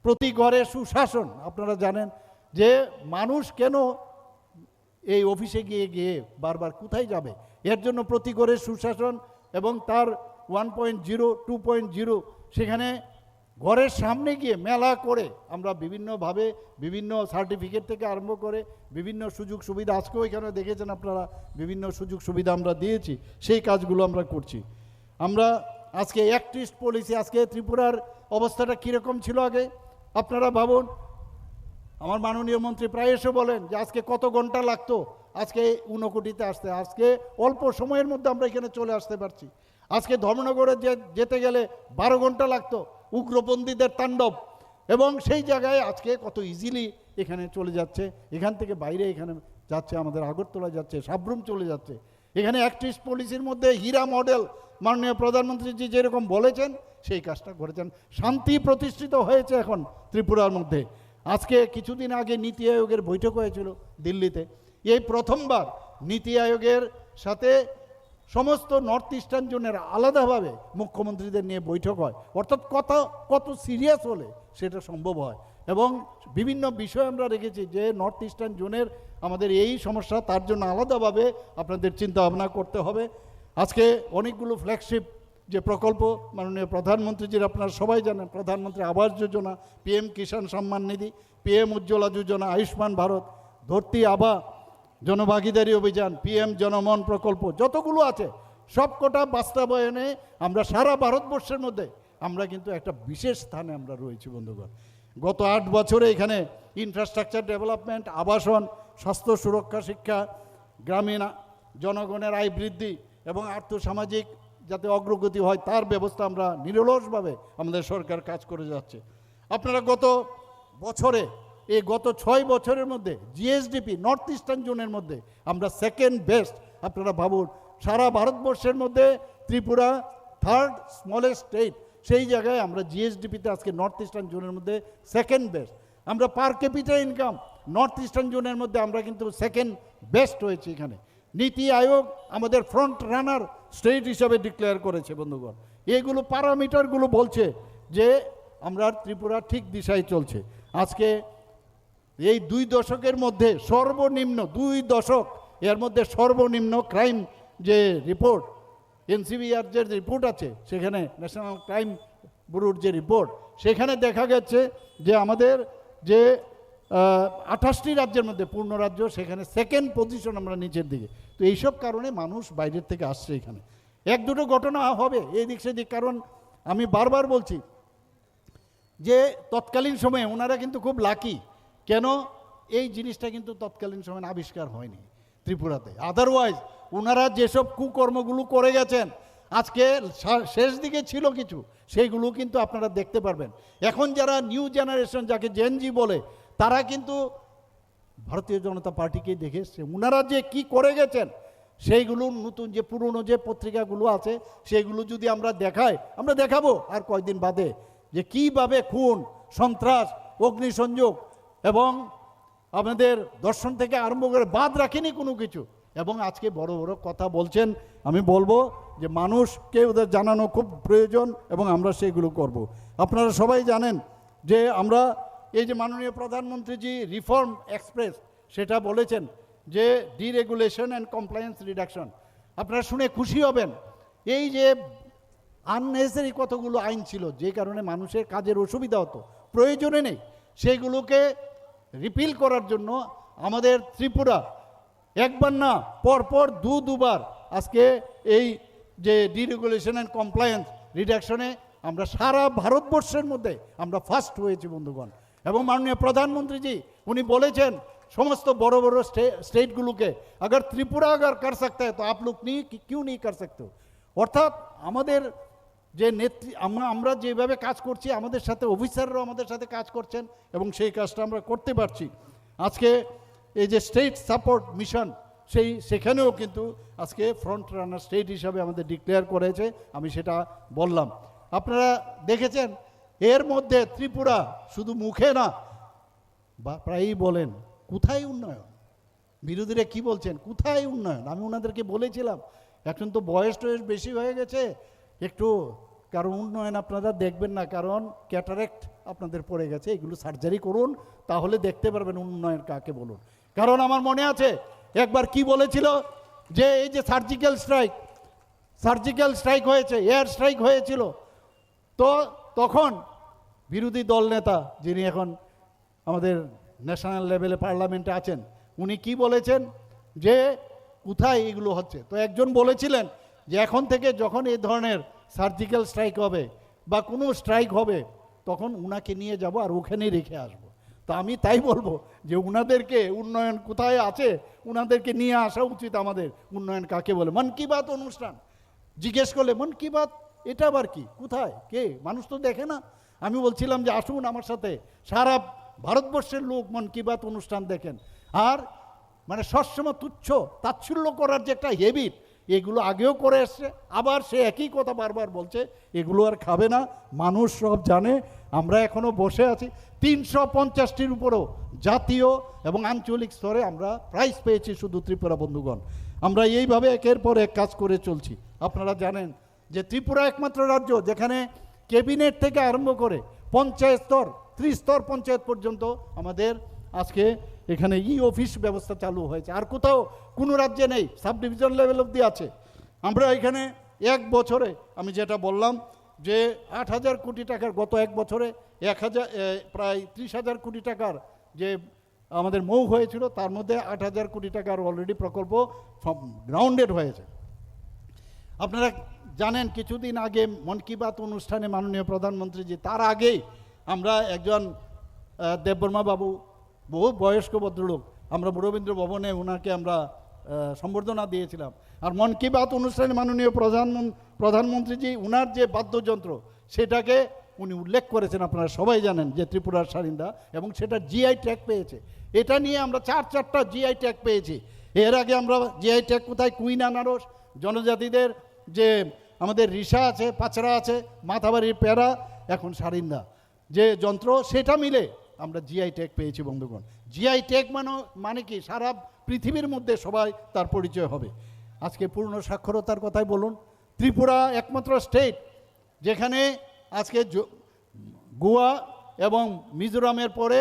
প্রতি ঘরে সুশাসন। আপনারা জানেন যে মানুষ কেন এই অফিসে গিয়ে বারবার কোথায় যাবে, এর জন্য প্রতি ঘরে সুশাসন। এবং তার 1.0, 2.0 সেখানে ঘরের সামনে গিয়ে মেলা করে আমরা বিভিন্নভাবে বিভিন্ন সার্টিফিকেট থেকে আরম্ভ করে বিভিন্ন সুযোগ সুবিধা, আজকেও এখানে দেখেছেন আপনারা, বিভিন্ন সুযোগ সুবিধা আমরা দিয়েছি। সেই কাজগুলো আমরা করছি। আমরা আজকে অ্যাক্টিস্ট পলিসি, আজকে ত্রিপুরার অবস্থাটা কীরকম ছিল আগে আপনারা ভাবুন। আমার মাননীয় মন্ত্রী প্রায় এসে বলেন যে আজকে কত ঘন্টা লাগতো আজকে ঊনকোটিতে আসতে, আজকে অল্প সময়ের মধ্যে আমরা এখানে চলে আসতে পারছি। আজকে ধর্মনগরে যেতে গেলে 12 ঘন্টা লাগতো, উগ্রপন্থীদের তাণ্ডব। এবং সেই জায়গায় আজকে কত ইজিলি এখানে চলে যাচ্ছে, এখান থেকে বাইরে এখানে যাচ্ছে, আমাদের আগরতলা যাচ্ছে, সাবরুম চলে যাচ্ছে। এখানে অ্যাক্টিস্ট পলিসির মধ্যে হীরা মডেল মাননীয় প্রধানমন্ত্রীজি যেরকম বলেছেন সেই কাজটা করেছেন। শান্তি প্রতিষ্ঠিত হয়েছে এখন ত্রিপুরার মধ্যে। আজকে কিছুদিন আগে নীতি আয়োগের বৈঠক হয়েছিল দিল্লিতে। এই প্রথমবার নীতি আয়োগের সাথে সমস্ত নর্থ ইস্টার্ন জোনের আলাদাভাবে মুখ্যমন্ত্রীদের নিয়ে বৈঠক হয়। অর্থাৎ কত সিরিয়াস হলে সেটা সম্ভব হয়। এবং বিভিন্ন বিষয় আমরা রেখেছি যে নর্থ ইস্টার্ন জোনের আমাদের এই সমস্যা, তার জন্য আলাদাভাবে আপনাদের চিন্তা ভাবনা করতে হবে। আজকে অনেকগুলো ফ্ল্যাগশিপ যে প্রকল্প মাননীয় প্রধানমন্ত্রীজির, আপনারা সবাই জানেন, প্রধানমন্ত্রী আবাস যোজনা, PM কিষাণ সম্মান নিধি, PM উজ্জ্বলা যোজনা, আয়ুষ্মান ভারত, ধরতি আবা জনভাগিদারি অভিযান, PM জনমন প্রকল্প, যতগুলো আছে সবকটা বাস্তবায়নে আমরা সারা ভারতবর্ষের মধ্যে আমরা কিন্তু একটা বিশেষ স্থানে আমরা রয়েছি বন্ধুগণ। গত 8 বছরে এখানে ইনফ্রাস্ট্রাকচার ডেভেলপমেন্ট, আবাসন, স্বাস্থ্য সুরক্ষা, শিক্ষা, গ্রামীণ জনগণের আয় বৃদ্ধি এবং আর্থসামাজিক যাতে অগ্রগতি হয় তার ব্যবস্থা আমরা নিরলসভাবে আমাদের সরকার কাজ করে যাচ্ছে। আপনারা গত 6 বছরের মধ্যে জিএসডিপি নর্থ ইস্টার্ন জোনের মধ্যে আমরা সেকেন্ড বেস্ট। আপনারা ভাবুন, সারা ভারতবর্ষের মধ্যে ত্রিপুরা 3rd স্মলেস্ট স্টেট, সেই জায়গায় আমরা জিএসডিপিতে আজকে নর্থ ইস্টার্ন জোনের মধ্যে সেকেন্ড বেস্ট। আমরা পার ক্যাপিটা ইনকাম নর্থ ইস্টার্ন জোনের মধ্যে আমরা কিন্তু সেকেন্ড বেস্ট হয়েছি। এখানে নীতি আয়োগ আমাদের ফ্রন্ট রানার স্টেট হিসাবে ডিক্লেয়ার করেছে বন্ধুগণ। এইগুলো প্যারামিটারগুলো বলছে যে আমরা ত্রিপুরা ঠিক দিশায় চলছে। আজকে এই 2 দশকের মধ্যে সর্বনিম্ন 2 দশক, এর মধ্যে সর্বনিম্ন ক্রাইম যে রিপোর্ট, NCBR যে রিপোর্ট আছে, সেখানে ন্যাশনাল ক্রাইম ব্যুরোর যে রিপোর্ট, সেখানে দেখা গেছে যে আমাদের যে 28টি রাজ্যের মধ্যে পূর্ণ রাজ্য, সেখানে সেকেন্ড পজিশন আমরা নিচের দিকে। তো এইসব কারণে মানুষ বাইরের থেকে আসছে এখানে। 1-2টো ঘটনা হবে এদিক সেদিক, কারণ আমি বারবার বলছি যে তৎকালীন সময়ে ওনারা কিন্তু খুব লাকি। কেন এই জিনিসটা কিন্তু তৎকালীন সময়ে আবিষ্কার হয়নি ত্রিপুরাতে। আদারওয়াইজ ওনারা যেসব কুকর্মগুলো করে গেছেন, আজকে শেষ দিকে ছিল কিছু, সেইগুলো কিন্তু আপনারা দেখতে পারবেন। এখন যারা নিউ জেনারেশন, যাকে জেনজি বলে, তারা কিন্তু ভারতীয় জনতা পার্টিকে দেখে এসছে। ওনারা যে কি করে গেছেন সেইগুলো, নতুন যে পুরনো যে পত্রিকাগুলো আছে সেগুলো যদি আমরা দেখাই, আমরা দেখাবো আর কয়েকদিন বাদে যে কিভাবে খুন, সন্ত্রাস অগ্নিসংযোগ এবং আপনাদের দর্শন থেকে আরম্ভ করে বাদ রাখেনি কোনো কিছু। এবং আজকে বড় বড় কথা বলছেন। আমি বলবো যে মানুষকে ওদের জানানো খুব প্রয়োজন এবং আমরা সেগুলো করব। আপনারা সবাই জানেন যে আমরা এই যে মাননীয় প্রধানমন্ত্রীজি রিফর্ম এক্সপ্রেস সেটা বলেছেন যে ডিরেগুলেশন অ্যান্ড কমপ্লায়েন্স রিডাকশন। আপনারা শুনে খুশি হবেন, এই যে আননেসেসারি কতগুলো আইন ছিল যে কারণে মানুষের কাজের অসুবিধা হতো, প্রয়োজনে নেই, সেইগুলোকে রিপিল করার জন্য আমাদের ত্রিপুরা একবার না পরপর দুবার আজকে এই যে ডিরেগুলেশন অ্যান্ড কমপ্লায়েন্স রিডাকশনে আমরা সারা ভারতবর্ষের মধ্যে আমরা ফার্স্ট হয়েছি বন্ধুগণ। এবং মাননীয় প্রধানমন্ত্রীজি উনি বলেছেন সমস্ত বড় বড় স্টেটগুলোকে अगर त्रिपुरा अगर कर सकता है तो आप लोग नहीं क्यों नहीं कर सकते हो। অর্থাৎ আমাদের যে আমরা যেভাবে কাজ করছি আমাদের সাথে অফিসাররাও আমাদের সাথে কাজ করছেন এবং সেই কাজটা আমরা করতে পারছি। আজকে এই যে স্টেট সাপোর্ট মিশন সেখানেও কিন্তু আজকে ফ্রন্ট রানার স্টেট হিসাবে আমাদের ডিক্লেয়ার করেছে, আমি সেটা বললাম। আপনারা দেখেছেন এর মধ্যে ত্রিপুরা শুধু মুখে না বা প্রায়ই বলেন কোথায় উন্নয়ন, বিরোধীরা কি বলছেন কোথায় উন্নয়ন। আমি ওনাদেরকে বলেছিলাম এখন তো বয়স টয়স বেশি হয়ে গেছে একটু, কারণ উন্নয়ন আপনারা দেখবেন না, কারণ ক্যাটারেক্ট আপনাদের পড়ে গেছে, এগুলো সার্জারি করুন তাহলে দেখতে পারবেন উন্নয়ন কাকে বলুন। কারণ আমার মনে আছে একবার কি বলেছিল যে এই যে সার্জিক্যাল স্ট্রাইক হয়েছে, এয়ার স্ট্রাইক হয়েছিল, তো তখন বিরোধী দল নেতা যিনি এখন আমাদের ন্যাশনাল লেভেলে পার্লামেন্টে আছেন উনি কি বলেছেন যে কোথায় এগুলো হচ্ছে। তো একজন বলেছিলেন যে এখন থেকে যখন এই ধরনের সার্জিক্যাল স্ট্রাইক হবে বা কোনো স্ট্রাইক হবে তখন উনাকে নিয়ে যাব আর ওখানেই রেখে আসব। তো আমি তাই বলবো যে উনাদেরকে উন্নয়ন কোথায় আছে উনাদেরকে নিয়ে আসা উচিত আমাদের। উন্নয়ন কাকে বলে? মন কি বাত অনুষ্ঠান জিজ্ঞেস করলে মন কি বাত এটা আবার কি, কোথায়, কে, মানুষ তো দেখে না। আমি বলছিলাম যে আসুন আমার সাথে, সারা ভারতবর্ষের লোক মন কি বাত অনুষ্ঠান দেখেন। আর মানে সবসময় তুচ্ছ তাচ্ছিল্য করার যে একটা হ্যাবিট এগুলো আগেও করে এসছে, আবার সে একই কথা বারবার বলছে, এগুলো আর খাবে না। মানুষ সব জানে আমরা এখনও বসে আছি 350টির উপরও জাতীয় এবং আঞ্চলিক স্তরে আমরা প্রাইজ পেয়েছি শুধু ত্রিপুরা বন্ধুগণ। আমরা এইভাবে একের পর এক কাজ করে চলছি। আপনারা জানেন যে ত্রিপুরা একমাত্র রাজ্য যেখানে ক্যাবিনেট থেকে আরম্ভ করে পঞ্চায়েত স্তর, ত্রিস্তর পঞ্চায়েত পর্যন্ত আমাদের আজকে এখানে অফিস ব্যবস্থা চালু হয়েছে। আর কোথাও কোনো রাজ্যে নেই, সাব ডিভিশন লেভেল অবধি আছে। আমরা এখানে এক বছরে আমি যেটা বললাম যে 8,000 কোটি টাকার, গত এক বছরে প্রায় 30,000 কোটি টাকার যে আমাদের মৌ হয়েছিল তার মধ্যে 8,000 কোটি টাকার অলরেডি প্রকল্প গ্রাউন্ডেড হয়েছে। আপনারা জানেন কিছুদিন আগে মন কি বাত অনুষ্ঠানে মাননীয় প্রধানমন্ত্রীজি তার আগেই আমরা একজন দেববর্মা বাবু, বহু বয়স্ক ভদ্রলোক, আমরা রবীন্দ্র ভবনে ওনাকে আমরা সম্বর্ধনা দিয়েছিলাম। আর মন কি বাত অনুষ্ঠানে মাননীয় প্রধানমন্ত্রীজি ওনার যে বাদ্যযন্ত্র সেটাকে উনি উল্লেখ করেছেন, আপনারা সবাই জানেন যে ত্রিপুরার সারিন্দা, এবং সেটা জিআই ট্যাগ পেয়েছে। এটা নিয়ে আমরা চারটা জিআই ট্যাগ পেয়েছি। এর আগে আমরা জিআই ট্যাগ কোথায়, কুইন আনারস, জনজাতিদের যে আমাদের রিসা আছে, পাচরা আছে, মাথাবাড়ির প্যারা, এখন সারিন্দা যে যন্ত্র সেটা মিলে আমরা জিআই ট্যাগ পেয়েছি বন্ধুগণ। জিআই ট্যাগ মানে কি সারা পৃথিবীর মধ্যে সবাই তার পরিচয় হবে। আজকে পূর্ণ সাক্ষরতার কথাই বলুন, ত্রিপুরা একমাত্র স্টেট যেখানে আজকে গোয়া এবং মিজোরামের পরে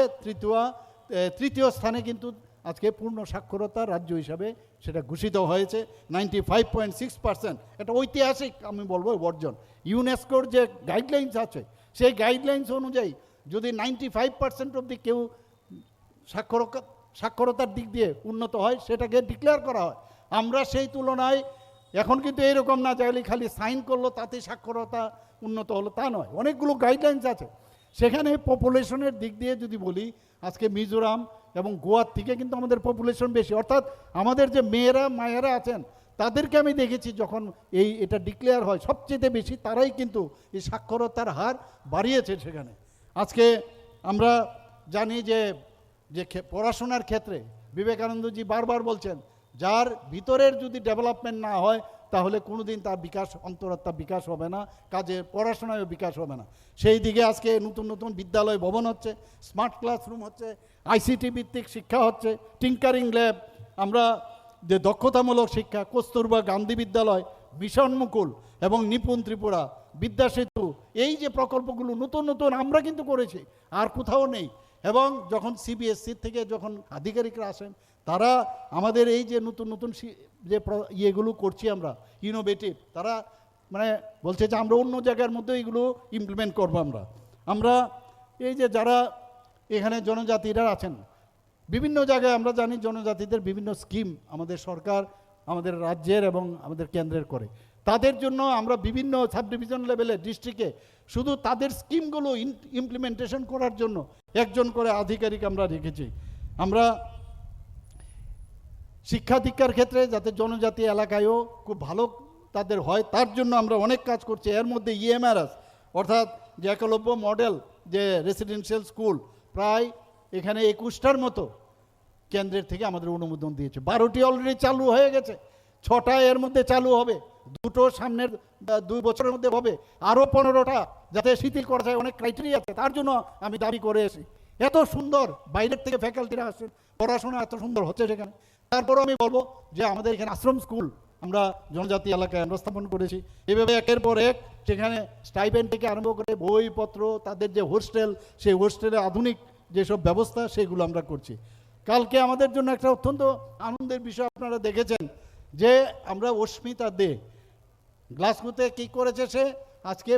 তৃতীয় স্থানে কিন্তু আজকে পূর্ণ সাক্ষরতার রাজ্য হিসাবে সেটা ঘোষিত হয়েছে। 95.6%। এটা ঐতিহাসিক আমি বলবো অর্জন। ইউনেস্কোর যে গাইডলাইন্স আছে সেই গাইডলাইন্স অনুযায়ী যদি 95% অবধি কেউ সাক্ষরতার দিক দিয়ে উন্নত হয় সেটাকে ডিক্লেয়ার করা হয়। আমরা সেই তুলনায় এখন কিন্তু এইরকম না যে খালি সাইন করলো তাতে সাক্ষরতা উন্নত হলো, তা নয়। অনেকগুলো গাইডলাইন্স আছে। সেখানে পপুলেশনের দিক দিয়ে যদি বলি আজকে মিজোরাম এবং গোয়ার থেকে কিন্তু আমাদের পপুলেশন বেশি। অর্থাৎ আমাদের যে মেয়েরা মায়েরা আছেন তাদেরকে আমি দেখেছি যখন এটা ডিক্লেয়ার হয় সবচেয়ে বেশি তারাই কিন্তু এই সাক্ষরতার হার বাড়িয়েছে সেখানে। আজকে আমরা জানি যে পড়াশোনার ক্ষেত্রে বিবেকানন্দজি বারবার বলছেন যার ভিতরের যদি ডেভেলপমেন্ট না হয় তাহলে কোনোদিন তার বিকাশ, অন্তরাত্মার বিকাশ হবে না, কাজে পড়াশোনায়ও বিকাশ হবে না। সেই দিকে আজকে নতুন নতুন বিদ্যালয় ভবন হচ্ছে, স্মার্ট ক্লাসরুম হচ্ছে, আইসিটি ভিত্তিক শিক্ষা হচ্ছে, টিঙ্কারিং ল্যাব, আমরা যে দক্ষতামূলক শিক্ষা, কস্তুরবা গান্ধী বিদ্যালয়, মিশন মুকুল এবং নিপুণ ত্রিপুরা, বিদ্যা সেতু, এই যে প্রকল্পগুলো নতুন নতুন আমরা কিন্তু করেছি, আর কোথাও নেই। এবং যখন সিবিএসসি থেকে যখন আধিকারিকরা আসেন, তারা আমাদের এই যে নতুন নতুন যে ইয়েগুলো করছি আমরা ইনোভেটিভ, তারা মানে বলছে যে আমরা অন্য জায়গার মধ্যে এগুলো ইমপ্লিমেন্ট করবো। আমরা এই যে যারা এখানে জনজাতিরা আছেন বিভিন্ন জায়গায়, আমরা জানি জনজাতিদের বিভিন্ন স্কিম আমাদের সরকার, আমাদের রাজ্যের এবং আমাদের কেন্দ্রের করে। তাদের জন্য আমরা বিভিন্ন সাব ডিভিশন লেভেলে, ডিস্ট্রিক্টে শুধু তাদের স্কিমগুলো ইমপ্লিমেন্টেশন করার জন্য একজন করে আধিকারিক আমরা রেখেছি। আমরা শিক্ষা দীক্ষার ক্ষেত্রে যাতে জনজাতি এলাকায়ও খুব ভালো তাদের হয়, তার জন্য আমরা অনেক কাজ করছি। এর মধ্যে ইএমআরএস অর্থাৎ যে একলব্য মডেল যে রেসিডেন্সিয়াল স্কুল, প্রায় এখানে 21টার মতো কেন্দ্রের থেকে আমাদের অনুমোদন দিয়েছে। 12টি অলরেডি চালু হয়ে গেছে, 6টা এর মধ্যে চালু হবে, 2টো সামনের 2 বছরের মধ্যে হবে, আরও 15টা যাতে শিথিল করা যায়, অনেক ক্রাইটেরিয়া আছে। তার জন্য আমি দাবি করে এসেছি। এত সুন্দর বাইরের থেকে ফ্যাকাল্টিরা আসছেন, পড়াশোনা এত সুন্দর হচ্ছে সেখানে। তারপরও আমি বলবো যে আমাদের এখানে আশ্রম স্কুল আমরা জনজাতি এলাকায় আমরা স্থাপন করেছি। এভাবে একের পর এক সেখানে স্টাইপেন্ড থেকে আরম্ভ করে বইপত্র, তাদের যে হোস্টেল, সেই হোস্টেলে আধুনিক যেসব ব্যবস্থা সেগুলো আমরা করছি। কালকে আমাদের জন্য একটা অত্যন্ত আনন্দের বিষয় আপনারা দেখেছেন যে আমরা অস্মিতা দে গ্লাসগোতে কী করেছে, সে আজকে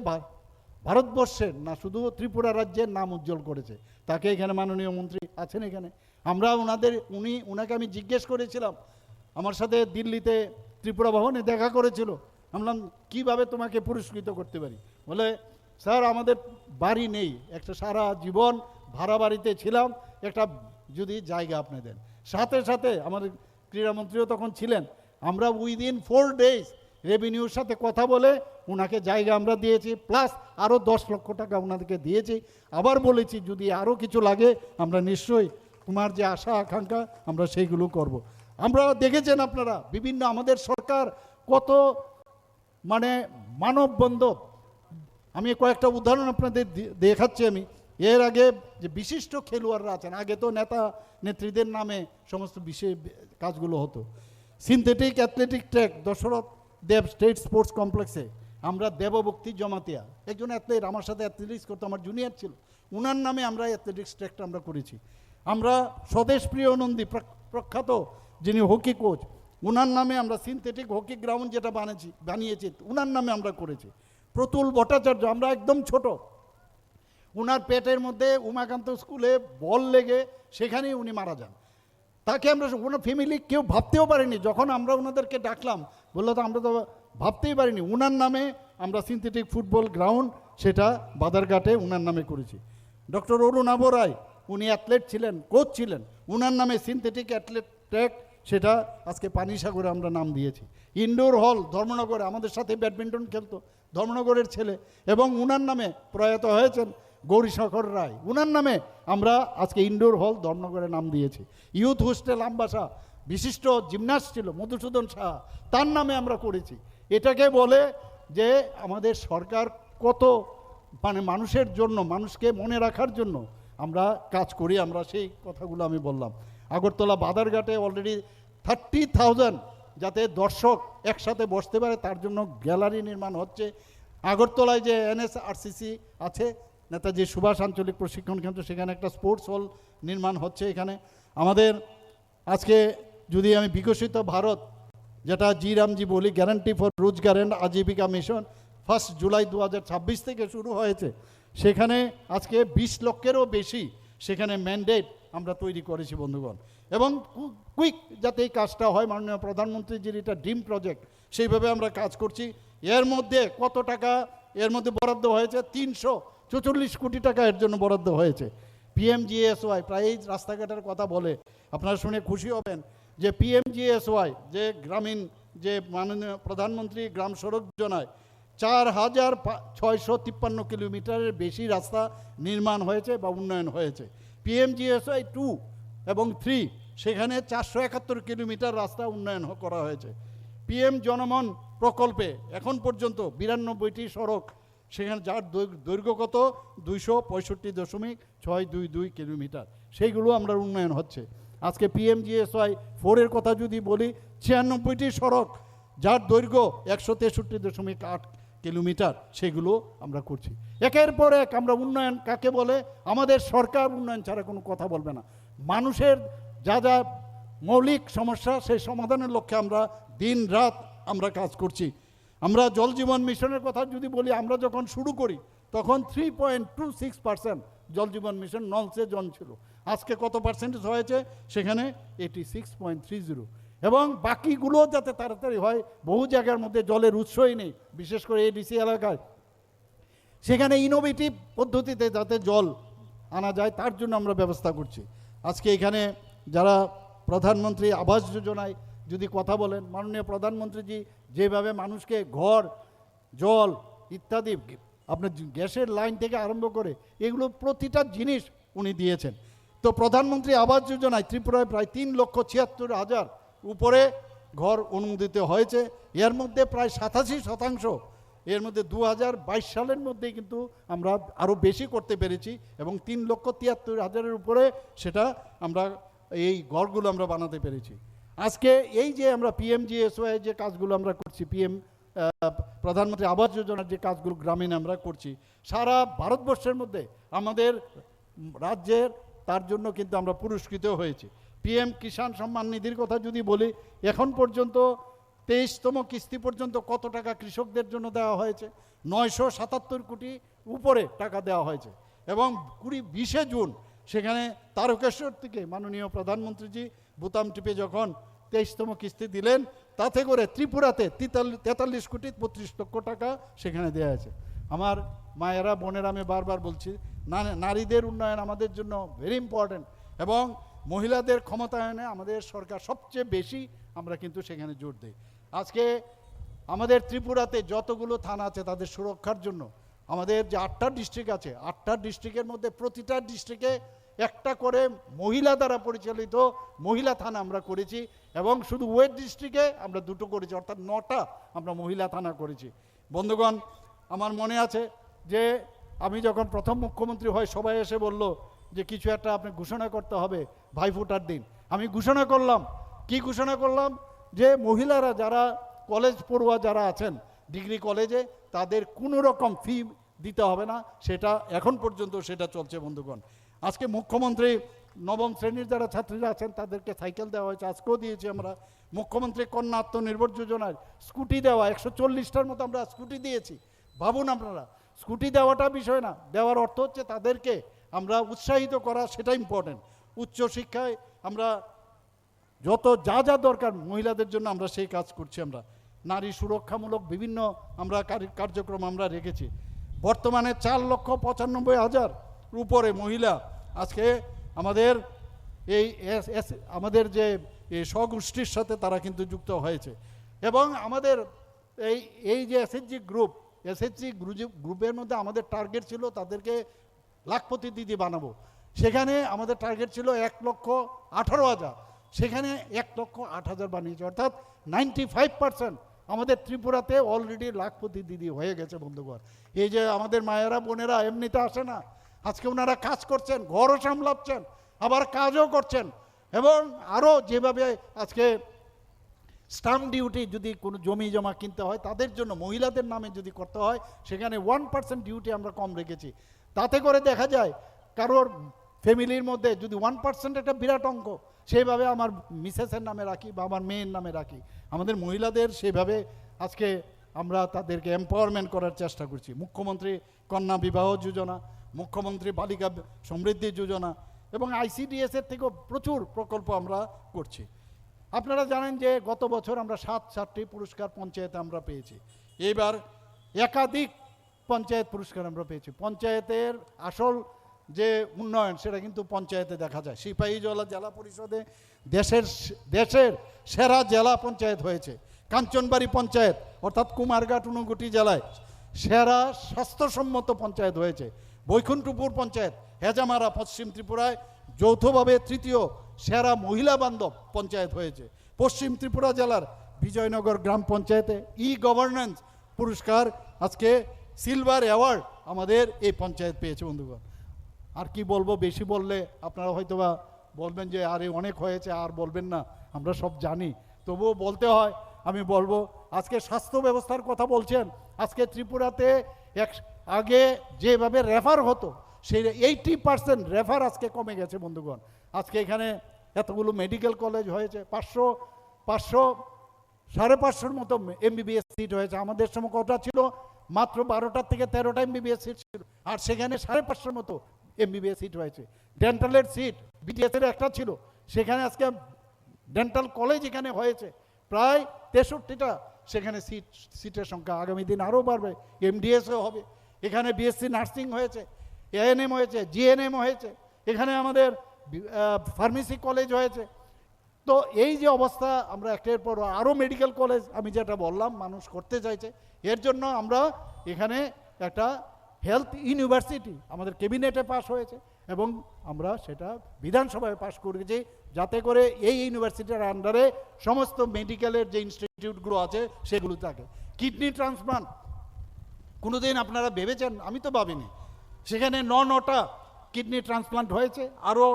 ভারতবর্ষের না শুধু ত্রিপুরা রাজ্যের নাম উজ্জ্বল করেছে। তাকে এখানে মাননীয় মন্ত্রী আছেন এখানে, আমরা ওনাকে আমি জিজ্ঞেস করেছিলাম, আমার সাথে দিল্লিতে ত্রিপুরা ভবনে দেখা করেছিল। আমি বললাম কীভাবে তোমাকে পুরস্কৃত করতে পারি? বলে স্যার আমাদের বাড়ি নেই, একটা সারা জীবন ভাড়া বাড়িতে ছিলাম, একটা যদি জায়গা আপনি দেন। সাথে সাথে আমাদের ক্রীড়ামন্ত্রীও তখন ছিলেন, আমরা উইদিন 4 days রেভিনিউর সাথে কথা বলে ওনাকে জায়গা আমরা দিয়েছি, প্লাস আরও 10 লক্ষ টাকা ওনাদেরকে দিয়েছি। আবার বলেছি যদি আরও কিছু লাগে আমরা নিশ্চয়ই তোমার যে আশা আকাঙ্ক্ষা আমরা সেইগুলো করব। আমরা দেখেছেন আপনারা বিভিন্ন আমাদের সরকার কত মানে মানববন্ধন, আমি কয়েকটা উদাহরণ আপনাদের দেখাচ্ছি। আমি এর আগে যে বিশিষ্ট খেলোয়াড়রা আছেন, আগে তো নেতা নেত্রীদের নামে সমস্ত বিশেষ কাজগুলো হতো। সিনথেটিক অ্যাথলেটিক ট্র্যাক দশরথ দেব স্টেট স্পোর্টস কমপ্লেক্সে আমরা দেবভক্তি জমাতিয়া, একজন অ্যাথলেট আমার সাথে অ্যাথলেটিক্স করতো, আমার জুনিয়র ছিল, ওনার নামে আমরা অ্যাথলেটিক্স ট্র্যাকটা আমরা করেছি। আমরা স্বদেশপ্রিয় নন্দী প্রখ্যাত যিনি হকি কোচ, ওনার নামে আমরা সিনথেটিক হকি গ্রাউন্ড যেটা বানিয়েছি ওনার নামে আমরা করেছি। প্রতুল ভট্টাচার্য, আমরা একদম ছোট, ওনার পেটের মধ্যে উমাকান্ত স্কুলে বল লেগে সেখানেই উনি মারা যান। তাকে আমরা ওনার ফ্যামিলি কেউ ভাবতেও পারিনি, যখন আমরা ওনাদেরকে ডাকলাম বললো তো আমরা তো ভাবতেই পারিনি। ওনার নামে আমরা সিনথেটিক ফুটবল গ্রাউন্ড সেটা বাদারঘাটে ওনার নামে করেছি। ডক্টর অরুণাভ রায় উনি অ্যাথলেট ছিলেন, কোচ ছিলেন, ওনার নামে সিনথেটিক অ্যাথলেট ট্র্যাক সেটা আজকে পানিসাগরে আমরা নাম দিয়েছি। ইনডোর হল ধর্মনগরে আমাদের সাথে ব্যাডমিন্টন খেলতো, ধর্মনগরের ছেলে, এবং ওনার নামে প্রয়াত হয়েছেন গৌরীশঙ্কর রায়, ওনার নামে আমরা আজকে ইনডোর হল ধর্মনগরে নাম দিয়েছি। ইউথ হোস্টেল আমবাসা বিশিষ্ট জিমনাস্ট ছিল মধুসূদন সাহা, তার নামে আমরা করেছি। এটাকে বলে যে আমাদের সরকার কত মানে মানুষের জন্য, মানুষকে মনে রাখার জন্য আমরা কাজ করি। আমরা সেই কথাগুলো আমি বললাম। আগরতলা বাদারঘাটে অলরেডি 30,000 যাতে দর্শক একসাথে বসতে পারে তার জন্য গ্যালারি নির্মাণ হচ্ছে। আগরতলায় যে NSRCC আছে, নেতাজি সুভাষ আঞ্চলিক প্রশিক্ষণ কেন্দ্র, সেখানে একটা স্পোর্টস হল নির্মাণ হচ্ছে। এখানে আমাদের আজকে যদি আমি বিকশিত ভারত যেটা জি রামজি বলি, গ্যারান্টি ফর রোজগার অ্যান্ড আজীবিকা মিশন 1 জুলাই 2026 থেকে শুরু হয়েছে। সেখানে আজকে 20 লক্ষেরও বেশি সেখানে ম্যান্ডেট আমরা তৈরি করেছি বন্ধুগণ, এবং কুইক যাতে এই কাজটা হয়, মাননীয় প্রধানমন্ত্রীজির এটা ড্রিম প্রজেক্ট, সেইভাবে আমরা কাজ করছি। এর মধ্যে কত টাকা এর মধ্যে বরাদ্দ হয়েছে? 344 কোটি টাকা এর জন্য বরাদ্দ হয়েছে। PMGSY প্রায় এই রাস্তাঘাটের কথা বলে, আপনারা শুনে খুশি হবেন যে PMGSY যে গ্রামীণ যে মাননীয় প্রধানমন্ত্রী গ্রাম সড়ক যোজনায় 4,653 কিলোমিটারের বেশি রাস্তা নির্মাণ হয়েছে বা উন্নয়ন হয়েছে। PMGSY 2 এবং 3 সেখানে 471 কিলোমিটার রাস্তা উন্নয়ন করা হয়েছে। পিএম জনমন প্রকল্পে এখন পর্যন্ত 92টি সড়ক, সেখানে যার দৈর্ঘ্য কত 265.622 কিলোমিটার, সেইগুলো আমরা উন্নয়ন হচ্ছে। আজকে পিএমজিএসওয়াই 4-এর কথা যদি বলি, 96টি সড়ক যার দৈর্ঘ্য 163.8 কিলোমিটার, সেগুলো আমরা করছি। একের পর এক আমরা উন্নয়ন কাকে বলে, আমাদের সরকার উন্নয়ন ছাড়া কোনো কথা বলবে না। মানুষের যা যা মৌলিক সমস্যা সেই সমাধানের লক্ষ্যে আমরা দিন রাত আমরা কাজ করছি। আমরা জল জীবন মিশনের কথা যদি বলি, আমরা যখন শুরু করি তখন 3.26% জল জীবন মিশন নলসে জন ছিল। আজকে কত পার্সেন্টেজ হয়েছে সেখানে 86.30, এবং বাকিগুলো যাতে তাড়াতাড়ি হয়। বহু জায়গার মধ্যে জলের উৎসই নেই, বিশেষ করে এডিসি এলাকায়, সেখানে ইনোভেটিভ পদ্ধতিতে যাতে জল আনা যায় তার জন্য আমরা ব্যবস্থা করছি। আজকে এখানে যারা প্রধানমন্ত্রী আবাস যোজনায় যদি কথা বলেন, মাননীয় প্রধানমন্ত্রীজি যেভাবে মানুষকে ঘর, জল ইত্যাদি, আপনার গ্যাসের লাইন থেকে আরম্ভ করে এগুলো প্রতিটা জিনিস উনি দিয়েছেন। তো প্রধানমন্ত্রী আবাস যোজনায় ত্রিপুরায় প্রায় 3,76,000 উপরে ঘর অনুমোদিত হয়েছে। এর মধ্যে প্রায় 87%, এর মধ্যে 2022 সালের মধ্যেই কিন্তু আমরা আরও বেশি করতে পেরেছি, এবং 3,73,000-এর উপরে সেটা আমরা এই ঘরগুলো আমরা বানাতে পেরেছি। আজকে এই যে আমরা পিএমজিএসওয়াই যে কাজগুলো আমরা করছি, প্রধানমন্ত্রী আবাস যোজনার যে কাজগুলো গ্রামীণ আমরা করছি, সারা ভারতবর্ষের মধ্যে আমাদের রাজ্যের তার জন্য কিন্তু আমরা পুরস্কৃত হয়েছি। পিএম কিষাণ সম্মান নিধির কথা যদি বলি, এখন পর্যন্ত 23তম কিস্তি পর্যন্ত কত টাকা কৃষকদের জন্য দেওয়া হয়েছে, 977 কোটি উপরে টাকা দেওয়া হয়েছে। এবং 20 জুন সেখানে তারকেশ্বর থেকে মাননীয় প্রধানমন্ত্রীজি বোতাম টিপে যখন 23তম কিস্তি দিলেন, তাতে করে ত্রিপুরাতে 43,32,32,00,000 টাকা সেখানে দেওয়া আছে। আমার মায়েরা, বোনেরা, আমি বারবার বলছি, নারীদের উন্নয়ন আমাদের জন্য ভেরি ইম্পর্ট্যান্ট, এবং মহিলাদের ক্ষমতায়নে আমাদের সরকার সবচেয়ে বেশি আমরা কিন্তু সেখানে জোর দিই। আজকে আমাদের ত্রিপুরাতে যতগুলো থানা আছে তাদের সুরক্ষার জন্য আমাদের যে 8টা ডিস্ট্রিক্ট আছে, 8টা ডিস্ট্রিক্টের মধ্যে প্রতিটা ডিস্ট্রিক্টে একটা করে মহিলা দ্বারা পরিচালিত মহিলা থানা আমরা করেছি, এবং শুধু ওয়েস্ট ডিস্ট্রিক্টে আমরা 2টো করেছি, অর্থাৎ 9টা আমরা মহিলা থানা করেছি। বন্ধুগণ, আমার মনে আছে যে আমি যখন প্রথম মুখ্যমন্ত্রী হই, সবাই এসে বলল যে কিছু একটা আপনি ঘোষণা করতে হবে ভাইফোঁটার দিন। আমি ঘোষণা করলাম, কি ঘোষণা করলাম, যে মহিলারা যারা কলেজ পড়ুয়া যারা আছেন ডিগ্রি কলেজে, তাদের কোনো রকম ফি দিতে হবে না। সেটা এখন পর্যন্ত সেটা চলছে। বন্ধুগণ, আজকে মুখ্যমন্ত্রী নবম শ্রেণীর যারা ছাত্রীরা আছেন তাদেরকে সাইকেল দেওয়া হয়েছে, আজকেও দিয়েছি আমরা। মুখ্যমন্ত্রী কন্যা আত্মনির্ভর যোজনায় স্কুটি দেওয়া, 140টার মতো আমরা স্কুটি দিয়েছি। ভাবুন আপনারা, স্কুটি দেওয়াটা বিষয় না, দেওয়ার অর্থ হচ্ছে তাদেরকে আমরা উৎসাহিত করা, সেটা ইম্পর্টেন্ট। উচ্চশিক্ষায় আমরা যত যা যা দরকার মহিলাদের জন্য আমরা সেই কাজ করছি। আমরা নারী সুরক্ষামূলক বিভিন্ন আমরা কার্যক্রম আমরা রেখেছি। বর্তমানে 4,95,000 উপরে মহিলা আজকে আমাদের এই আমাদের যে স্বগোষ্ঠীর সাথে তারা কিন্তু যুক্ত হয়েছে। এবং আমাদের এই যে এসএইচজি গ্রুপের মধ্যে আমাদের টার্গেট ছিল তাদেরকে লাখপতি দিদি বানাবো। সেখানে আমাদের টার্গেট ছিল 1,18,000, সেখানে 1,08,000 বানিয়েছে, অর্থাৎ 95% আমাদের ত্রিপুরাতে অলরেডি লাখপতি দিদি হয়ে গেছে। বন্ধুগণ, এই যে আমাদের মায়েরা, বোনেরা এমনিতে আসে না, আজকে ওনারা কাজ করছেন, ঘরও সামলাচ্ছেন, আবার কাজও করছেন। এবং আরও যেভাবে আজকে স্টাম্প ডিউটি যদি কোনো জমি জমা কিনতে হয় তাদের জন্য মহিলাদের নামে যদি করতে হয়, সেখানে 1% ডিউটি আমরা কম রেখেছি। তাতে করে দেখা যায় কারোর ফ্যামিলির মধ্যে যদি 1% একটা বিরাট অঙ্ক, সেইভাবে আমার মিসেসের নামে রাখি বা আমার মেয়ের নামে রাখি। আমাদের মহিলাদের সেভাবে আজকে আমরা তাদেরকে এম্পাওয়ারমেন্ট করার চেষ্টা করছি। মুখ্যমন্ত্রী কন্যা বিবাহ যোজনা, মুখ্যমন্ত্রী বালিকা সমৃদ্ধি যোজনা, এবং আইসিডিএসের থেকেও প্রচুর প্রকল্প আমরা করছি। আপনারা জানেন যে গত বছর আমরা 7টি পুরস্কার পঞ্চায়েতে আমরা পেয়েছি। এইবার একাধিক পঞ্চায়েত পুরস্কার আমরা পেয়েছি। পঞ্চায়েতের আসল যে উন্নয়ন সেটা কিন্তু পঞ্চায়েতে দেখা যায়। সিপাহীজলা জেলা পরিষদে দেশের সেরা জেলা পঞ্চায়েত হয়েছে। কাঞ্চনবাড়ি পঞ্চায়েত অর্থাৎ কুমারঘাট, ঊনকোটি জেলায় সেরা স্বাস্থ্যসম্মত পঞ্চায়েত হয়েছে। বৈকুণ্ঠপুর পঞ্চায়েত হেজামারা পশ্চিম ত্রিপুরায় যৌথভাবে 3য় সেরা মহিলা বান্ধব পঞ্চায়েত হয়েছে। পশ্চিম ত্রিপুরা জেলার বিজয়নগর গ্রাম পঞ্চায়েতে গভর্নেন্স পুরস্কার আজকে সিলভার অ্যাওয়ার্ড আমাদের এই পঞ্চায়েত পেয়েছে বন্ধুগণ। আর কি বলবো, বেশি বললে আপনারা হয়তোবা বলবেন যে আরে অনেক হয়েছে আর বলবেন না, আমরা সব জানি, তবুও বলতে হয়। আমি বলবো আজকে স্বাস্থ্য ব্যবস্থার কথা বলছেন, আজকে ত্রিপুরাতে আগে যেভাবে রেফার হতো সেই 80% রেফার আজকে কমে গেছে বন্ধুগণ। আজকে এখানে এতগুলো মেডিকেল কলেজ হয়েছে, 500-550 মতো এমবিবিএস সিট হয়েছে। আমাদের সময় কটা ছিল? মাত্র 12টা থেকে 13টা এমবিবিএস সিট ছিল, আর সেখানে 550 মতো এমবিবিএস সিট হয়েছে। ডেন্টালের সিট বিটিএস এর একটা ছিল, সেখানে আজকে ডেন্টাল কলেজ এখানে হয়েছে প্রায় 63টা। সেখানে সিটের সংখ্যা আগামী দিন আরও বাড়বে, এমডিএসও হবে। এখানে বিএসসি নার্সিং হয়েছে, এএনএম হয়েছে, জিএনএম হয়েছে, এখানে আমাদের ফার্মেসি কলেজ হয়েছে। তো এই যে অবস্থা, আমরা একটার পর আরও মেডিকেল কলেজ, আমি যেটা বললাম, মানুষ করতে চাইছে। এর জন্য আমরা এখানে একটা হেলথ ইউনিভার্সিটি আমাদের ক্যাবিনেটে পাস হয়েছে এবং আমরা সেটা বিধানসভায় পাস করেছি, যাতে করে এই ইউনিভার্সিটির আন্ডারে সমস্ত মেডিকেলের যে ইনস্টিটিউটগুলো আছে সেগুলো থাকে। কিডনি ট্রান্সপ্লান্ট কোনোদিন আপনারা ভেবেছেন? আমি তো ভাবিনি। সেখানে 9টা কিডনি ট্রান্সপ্লান্ট হয়েছে, আরও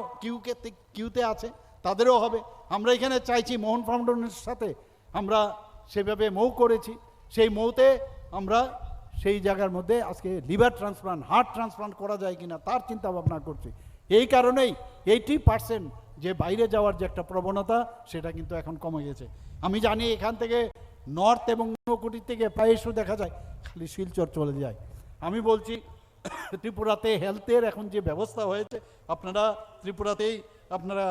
কিউতে আছে, তাদেরও হবে। আমরা এখানে চাইছি মোহন ফাউন্ডেশনের সাথে আমরা সেভাবে মৌ করেছি, সেই মৌতে আমরা সেই জায়গার মধ্যে আজকে লিভার ট্রান্সপ্লান্ট, হার্ট ট্রান্সপ্লান্ট করা যায় কিনা তার চিন্তা ভাবনা করছি। এই কারণেই 80% যে বাইরে যাওয়ার যে একটা প্রবণতা, সেটা কিন্তু এখন কমে গেছে। আমি জানি এখান থেকে নর্থ এবং ঊনকোটির থেকে প্রায়শ দেখা যায় খালি শিলচর চলে যায়। আমি বলছি ত্রিপুরাতে হেলথের এখন যে ব্যবস্থা হয়েছে, আপনারা ত্রিপুরাতেই আপনারা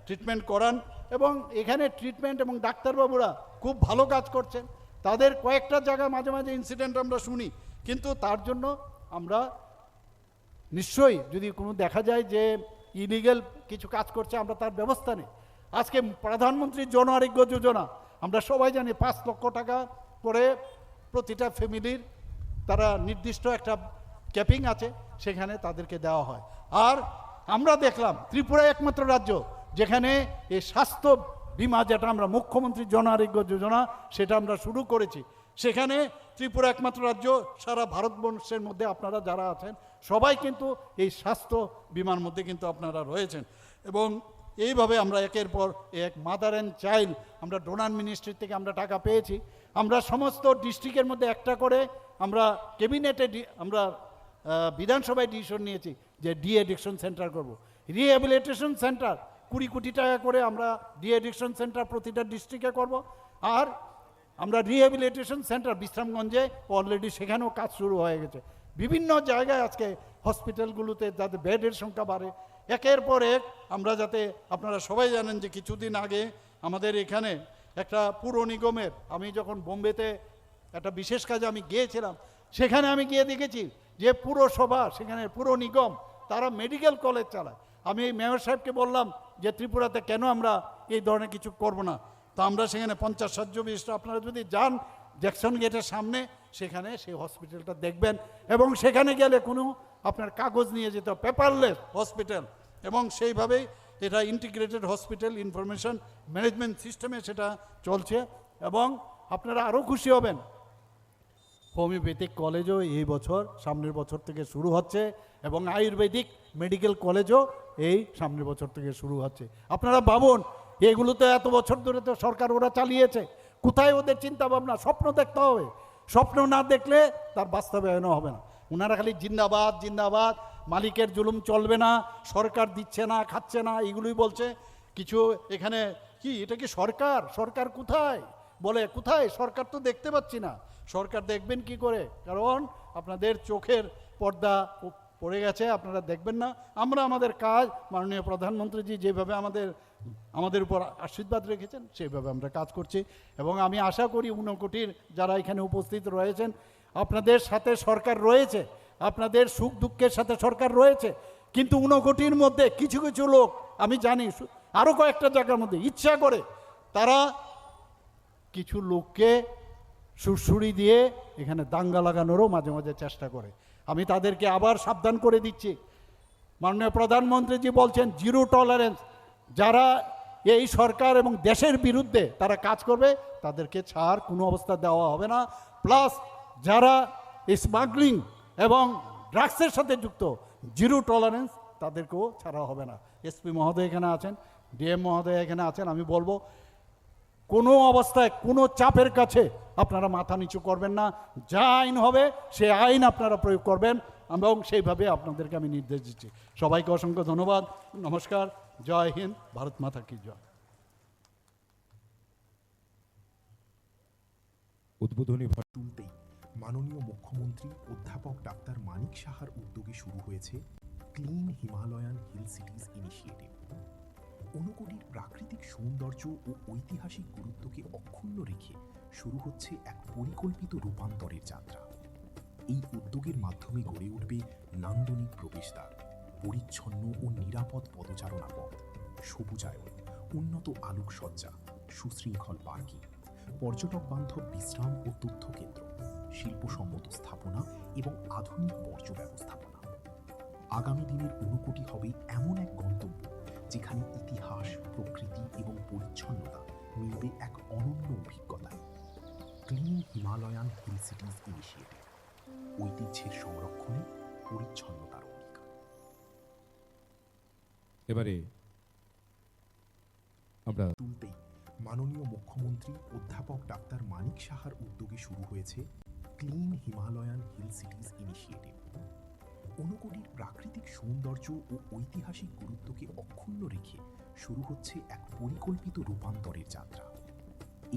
ট্রিটমেন্ট করান, এবং এখানে ট্রিটমেন্ট এবং ডাক্তারবাবুরা খুব ভালো কাজ করছেন। তাদের কয়েকটা জায়গায় মাঝে মাঝে ইনসিডেন্ট আমরা শুনি, কিন্তু তার জন্য আমরা নিশ্চয়ই যদি কোনো দেখা যায় যে ইলিগাল কিছু কাজ করছে, আমরা তার ব্যবস্থা নেই। আজকে প্রধানমন্ত্রী জন আরোগ্য যোজনা আমরা সবাই জানি, 5 লক্ষ টাকা করে প্রতিটা ফ্যামিলির তারা নির্দিষ্ট একটা ক্যাপিং আছে, সেখানে তাদেরকে দেওয়া হয়। আর আমরা দেখলাম ত্রিপুরা একমাত্র রাজ্য যেখানে এই স্বাস্থ্য বিমা, যেটা আমরা মুখ্যমন্ত্রী জন আরোগ্য যোজনা, সেটা আমরা শুরু করেছি। সেখানে ত্রিপুরা একমাত্র রাজ্য, সারা ভারতবর্ষের মধ্যে আপনারা যারা আছেন সবাই কিন্তু এই স্বাস্থ্য বিমার মধ্যে কিন্তু আপনারা রয়েছেন। এবং এইভাবে আমরা একের পর এক মাদার অ্যান্ড চাইল্ড, আমরা ডোনার মিনিস্ট্রি থেকে আমরা টাকা পেয়েছি। আমরা সমস্ত ডিস্ট্রিক্টের মধ্যে একটা করে আমরা ক্যাবিনেটে আমরা বিধানসভায় ডিসিশন নিয়েছি যে ডি অ্যাডিকশন সেন্টার করব। রিহ্যাবিলিটেশন সেন্টার 20 কোটি টাকা করে আমরা ডি অ্যাডিকশন সেন্টার প্রতিটা ডিস্ট্রিক্টে করব। আর আমরা রিহ্যাবিলিটেশন সেন্টার বিশ্রামগঞ্জে অলরেডি সেখানেও কাজ শুরু হয়ে গেছে। বিভিন্ন জায়গায় আজকে হসপিটালগুলোতে যাতে বেডের সংখ্যা বাড়ে, একের পর এক আমরা যাতে, আপনারা সবাই জানেন যে কিছুদিন আগে আমাদের এখানে একটা পুর নিগমের, আমি যখন বোম্বেতে একটা বিশেষ কাজে আমি গিয়েছিলাম, সেখানে আমি গিয়ে দেখেছি যে পুরসভা, সেখানে পুর নিগম, তারা মেডিকেল কলেজ চালায়। আমি এই মেয়র সাহেবকে বললাম যে ত্রিপুরাতে কেন আমরা এই ধরনের কিছু করব না। তো আমরা সেখানে 50-60 আপনারা যদি যান জ্যাকসন গেটের সামনে, সেখানে সেই হসপিটালটা দেখবেন, এবং সেখানে গেলে কোনো আপনার কাগজ নিয়ে যেতে, পেপারলেস হসপিটাল, এবং সেইভাবেই এটা ইন্টিগ্রেটেড হসপিটাল ইনফরমেশন ম্যানেজমেন্ট সিস্টেমে সেটা চলছে। এবং আপনারা আরও খুশি হবেন, হোমিওপ্যাথিক কলেজও এই বছর, সামনের বছর থেকে শুরু হচ্ছে, এবং আয়ুর্বেদিক মেডিকেল কলেজও এই সামনের বছর থেকে শুরু হচ্ছে। আপনারা ভাবুন, এগুলো তো এত বছর ধরে তো সরকার ওরা চালিয়েছে, কোথায় ওদের চিন্তা ভাবনা? স্বপ্ন দেখতে হবে, স্বপ্ন না দেখলে তার বাস্তবায়নও হবে না। ওনারা খালি জিন্দাবাদ জিন্দাবাদ, মালিকের জুলুম চলবে না, সরকার দিচ্ছে না, খাচ্ছে না, এগুলোই বলছে। কিছু এখানে কি, এটা কি সরকার? সরকার কোথায় বলে, কোথায় সরকার? তো দেখতে পাচ্ছি না। সরকার দেখবেন কি করে? কারণ আপনাদের চোখের পর্দা পড়ে গেছে, আপনারা দেখবেন না। আমরা আমাদের কাজ, মাননীয় প্রধানমন্ত্রীজি যেভাবে আমাদের উপর আশীর্বাদ রেখেছেন, সেইভাবে আমরা কাজ করছি। এবং আমি আশা করি ঊনকোটির যারা এখানে উপস্থিত রয়েছেন, আপনাদের সাথে সরকার রয়েছে, আপনাদের সুখ দুঃখের সাথে সরকার রয়েছে। কিন্তু ঊনকোটির মধ্যে কিছু কিছু লোক, আমি জানি আরও কয়েকটা জায়গার মধ্যে ইচ্ছা করে তারা কিছু লোককে সুরসুরি দিয়ে এখানে দাঙ্গা লাগানোরও মাঝে মাঝে চেষ্টা করে। আমি তাদেরকে আবার সাবধান করে দিচ্ছি। মাননীয় প্রধানমন্ত্রীজি বলছেন জিরো টলারেন্স। যারা এই সরকার এবং দেশের বিরুদ্ধে তারা কাজ করবে তাদেরকে ছাড় কোনো অবস্থা দেওয়া হবে না। প্লাস যারা স্মাগলিং এবং ড্রাগসের সাথে যুক্ত, জিরো টলারেন্স, তাদেরকেও ছাড়া হবে না। এসপি মহোদয় এখানে আছেন, ডিএম মহোদয় এখানে আছেন। আমি বলবো কোনো অবস্থায় কোনো চাপের কাছে আপনারা মাথা নিচু করবেন না। যা আইন হবে সে আইন আপনারা প্রয়োগ করবেন এবং সেইভাবে আপনাদেরকে আমি নির্দেশ দিচ্ছি। সবাইকে অসংখ্য ধন্যবাদ, নমস্কার, জয় হিন্দ, ভারত মাতা কি জয়।
উদ্বোধনী তুলতেই মাননীয় মুখ্যমন্ত্রী অধ্যাপক ডাক্তার মানিক সাহার উদ্যোগে শুরু হয়েছে clean Himalayan hill cities initiative. ঊনকোটির প্রাকৃতিক সৌন্দর্য ও ঐতিহাসিক গুরুত্বকে অক্ষুণ্ণ রেখে শুরু হচ্ছে এক পরিকল্পিত রূপান্তরের যাত্রা। এই উদ্যোগের মাধ্যমে গড়ে উঠবে নান্দনিক প্রবেশদ্বার, পরিচ্ছন্ন ও নিরাপদ পদচারণা পথ, সবুজায়ন, উন্নত আলোকসজ্জা, সুশৃঙ্খল পার্কিং, পর্যটক বান্ধব বিশ্রাম ও তথ্য কেন্দ্র, শিল্পসম্মত স্থাপনা এবং আধুনিক বর্জ্য ব্যবস্থাপনা। আগামী দিনের ঊনকোটি হবে এমন এক গন্তব্য যেখানে ইতিহাস, প্রকৃতি এবং পরিচ্ছন্নতা মিলবে এক অনন্য অভিজ্ঞতায়। Clean Himalayan hill cities initiative, ঐতিহ্যের সংরক্ষণে পরিচ্ছন্নতার অঙ্গীকার।
এবারে আমরা
তুলতেই মাননীয় মুখ্যমন্ত্রী অধ্যাপক ডাক্তার মানিক সাহার উদ্যোগে শুরু হয়েছে clean Himalayan hill cities initiative. ঊনকোটির প্রাকৃতিক সৌন্দর্য ও ঐতিহাসিক গুরুত্বকে অক্ষুণ্ণ রেখে শুরু হচ্ছে এক পরিকল্পিত রূপান্তরের যাত্রা।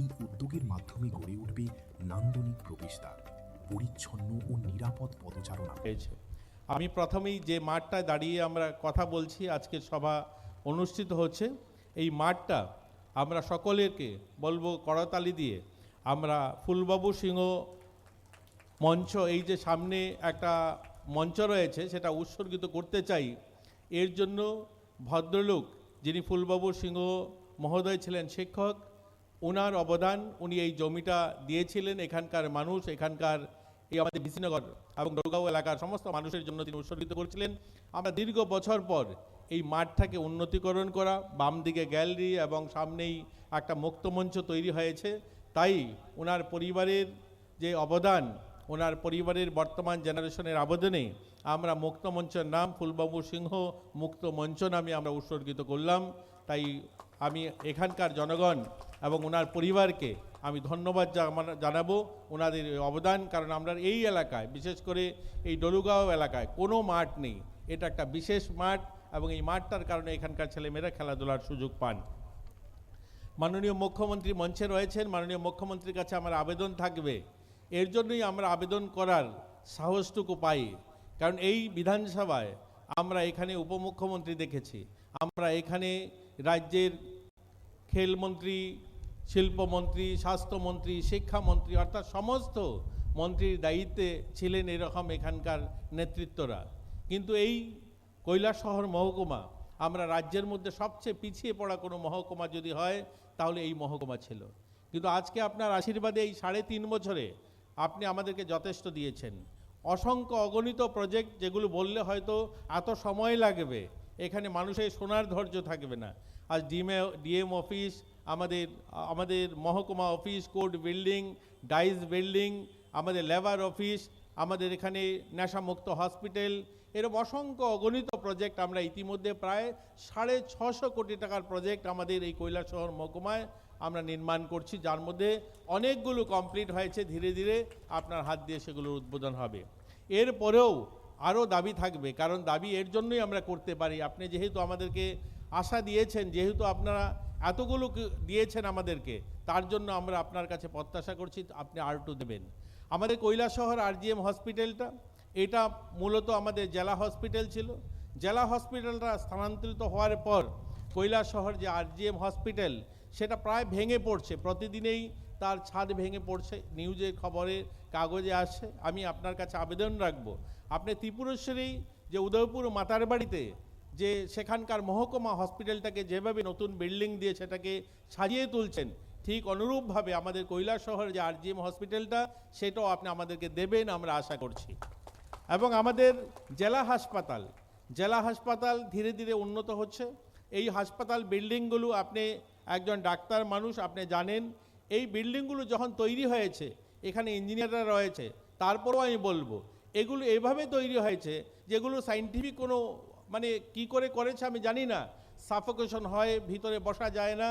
এই উদ্যোগের মাধ্যমে গড়ে উঠবে নান্দনিক প্রবেশদ্বার, পরিচ্ছন্ন ও নিরাপদ পদচারণা।
আমি প্রথমেই যে মাঠটায় দাঁড়িয়ে আমরা কথা বলছি, আজকের সভা অনুষ্ঠিত হচ্ছে, এই মাঠটা আমরা সকলেরকে বলবো করতালি দিয়ে আমরা ফুলবাবু সিংহ মঞ্চ, এই যে সামনে একটা মঞ্চ রয়েছে সেটা উৎসর্গিত করতে চাই। এর জন্য ভদ্রলোক যিনি ফুলবাবু সিংহ মহোদয় ছিলেন শিক্ষক, ওনার অবদান, উনি এই জমিটা দিয়েছিলেন এখানকার মানুষ, এখানকার এই আমাদের বিশিনগর এবং দরগাঁও এলাকার সমস্ত মানুষের জন্য তিনি উৎসর্গিত করছিলেন। আমরা দীর্ঘ বছর পর এই মাঠটাকে উন্নতিকরণ করা, বাম দিকে গ্যালারি এবং সামনেই একটা মুক্তমঞ্চ তৈরি হয়েছে। তাই ওনার পরিবারের যে অবদান, ওনার পরিবারের বর্তমান জেনারেশনের আবেদনে আমরা মুক্তমঞ্চের নাম ফুলবাবু সিংহ মুক্ত মঞ্চ নামে আমরা উৎসর্গিত করলাম। তাই আমি এখানকার জনগণ এবং ওনার পরিবারকে আমি ধন্যবাদ জানাবো ওনাদের অবদান। কারণ আমরা এই এলাকায়, বিশেষ করে এই ডলুগাঁও এলাকায় কোনো মাঠ নেই, এটা একটা বিশেষ মাঠ এবং এই মাঠটার কারণে এখানকার ছেলেমেয়েরা খেলাধুলার সুযোগ পান। মাননীয় মুখ্যমন্ত্রী মঞ্চে রয়েছেন, মাননীয় মুখ্যমন্ত্রীর কাছে আমার আবেদন থাকবে, এর জন্যই আমরা আবেদন করার সাহসটুকু পাই, কারণ এই বিধানসভায় আমরা এখানে উপমুখ্যমন্ত্রী দেখেছি, আমরা এখানে রাজ্যের খেলমন্ত্রী, শিল্পমন্ত্রী, স্বাস্থ্যমন্ত্রী, শিক্ষামন্ত্রী, অর্থাৎ সমস্ত মন্ত্রীর দায়িত্বে ছিলেন এরকম এখানকার নেতৃত্বরা। কিন্তু এই কৈলাসহর মহকুমা আমরা রাজ্যের মধ্যে সবচেয়ে পিছিয়ে পড়া কোনো মহকুমা যদি হয় তাহলে এই মহকুমা ছিল। কিন্তু আজকে আপনার আশীর্বাদে এই 3.5 বছরে আপনি আমাদেরকে যথেষ্ট দিয়েছেন। অসংখ্য অগণিত প্রজেক্ট, যেগুলো বললে হয়তো এত সময় লাগবে, এখানে মানুষের শোনার ধৈর্য থাকবে না। আজ ডিএম অফিস, আমাদের মহকুমা অফিস, কোর্ট বিল্ডিং, ডাইস বিল্ডিং, আমাদের লেবার অফিস, আমাদের এখানে নেশামুক্ত হসপিটাল, এরকম অসংখ্য অগণিত প্রজেক্ট আমরা ইতিমধ্যে প্রায় 650 কোটি টাকার প্রজেক্ট আমাদের এই কৈলাসহর মহকুমায় আমরা নির্মাণ করছি, যার মধ্যে অনেকগুলো কমপ্লিট হয়েছে। ধীরে ধীরে আপনার হাত দিয়ে সেগুলোর উদ্বোধন হবে। এরপরেও আরও দাবি থাকবে, কারণ দাবি এর জন্যই আমরা করতে পারি। আপনি যেহেতু আমাদেরকে আশা দিয়েছেন, যেহেতু আপনারা এতগুলো দিয়েছেন আমাদেরকে, তার জন্য আমরা আপনার কাছে প্রত্যাশা করছি আপনি আরটু দেবেন। আমাদের কৈলাসহর আরজিএম হসপিটালটা, এটা মূলত আমাদের জেলা হসপিটাল ছিল। জেলা হসপিটালটা স্থানান্তরিত হওয়ার পর কৈলাসহর যে আরজিএম হসপিটাল, সেটা প্রায় ভেঙে পড়ছে, প্রতিদিনেই তার ছাদ ভেঙে পড়ছে, নিউজে খবরে কাগজে আসছে। আমি আপনার কাছে আবেদন রাখবো, আপনি ত্রিপুরেশ্বরী যে উদয়পুর মাতার বাড়িতে যে সেখানকার মহকুমা হসপিটালটাকে যেভাবে নতুন বিল্ডিং দিয়ে সেটাকে সাজিয়ে তুলছেন, ঠিক অনুরূপভাবে আমাদের কৈলাসহর যে আরজিএম হসপিটালটা, সেটাও আপনি আমাদেরকে দেবেন আমরা আশা করছি। এবং আমাদের জেলা হাসপাতাল ধীরে ধীরে উন্নত হচ্ছে। এই হাসপাতাল বিল্ডিংগুলো আপনি একজন ডাক্তার মানুষ, আপনি জানেন এই বিল্ডিংগুলো যখন তৈরি হয়েছে এখানে ইঞ্জিনিয়াররা রয়েছে, তারপরেও আমি বলবো এগুলো এভাবে তৈরি হয়েছে যেগুলো সাইন্টিফিক কোনো মানে কি করে করেছে আমি জানি না, সাফোকেশন হয়, ভিতরে বসা যায় না,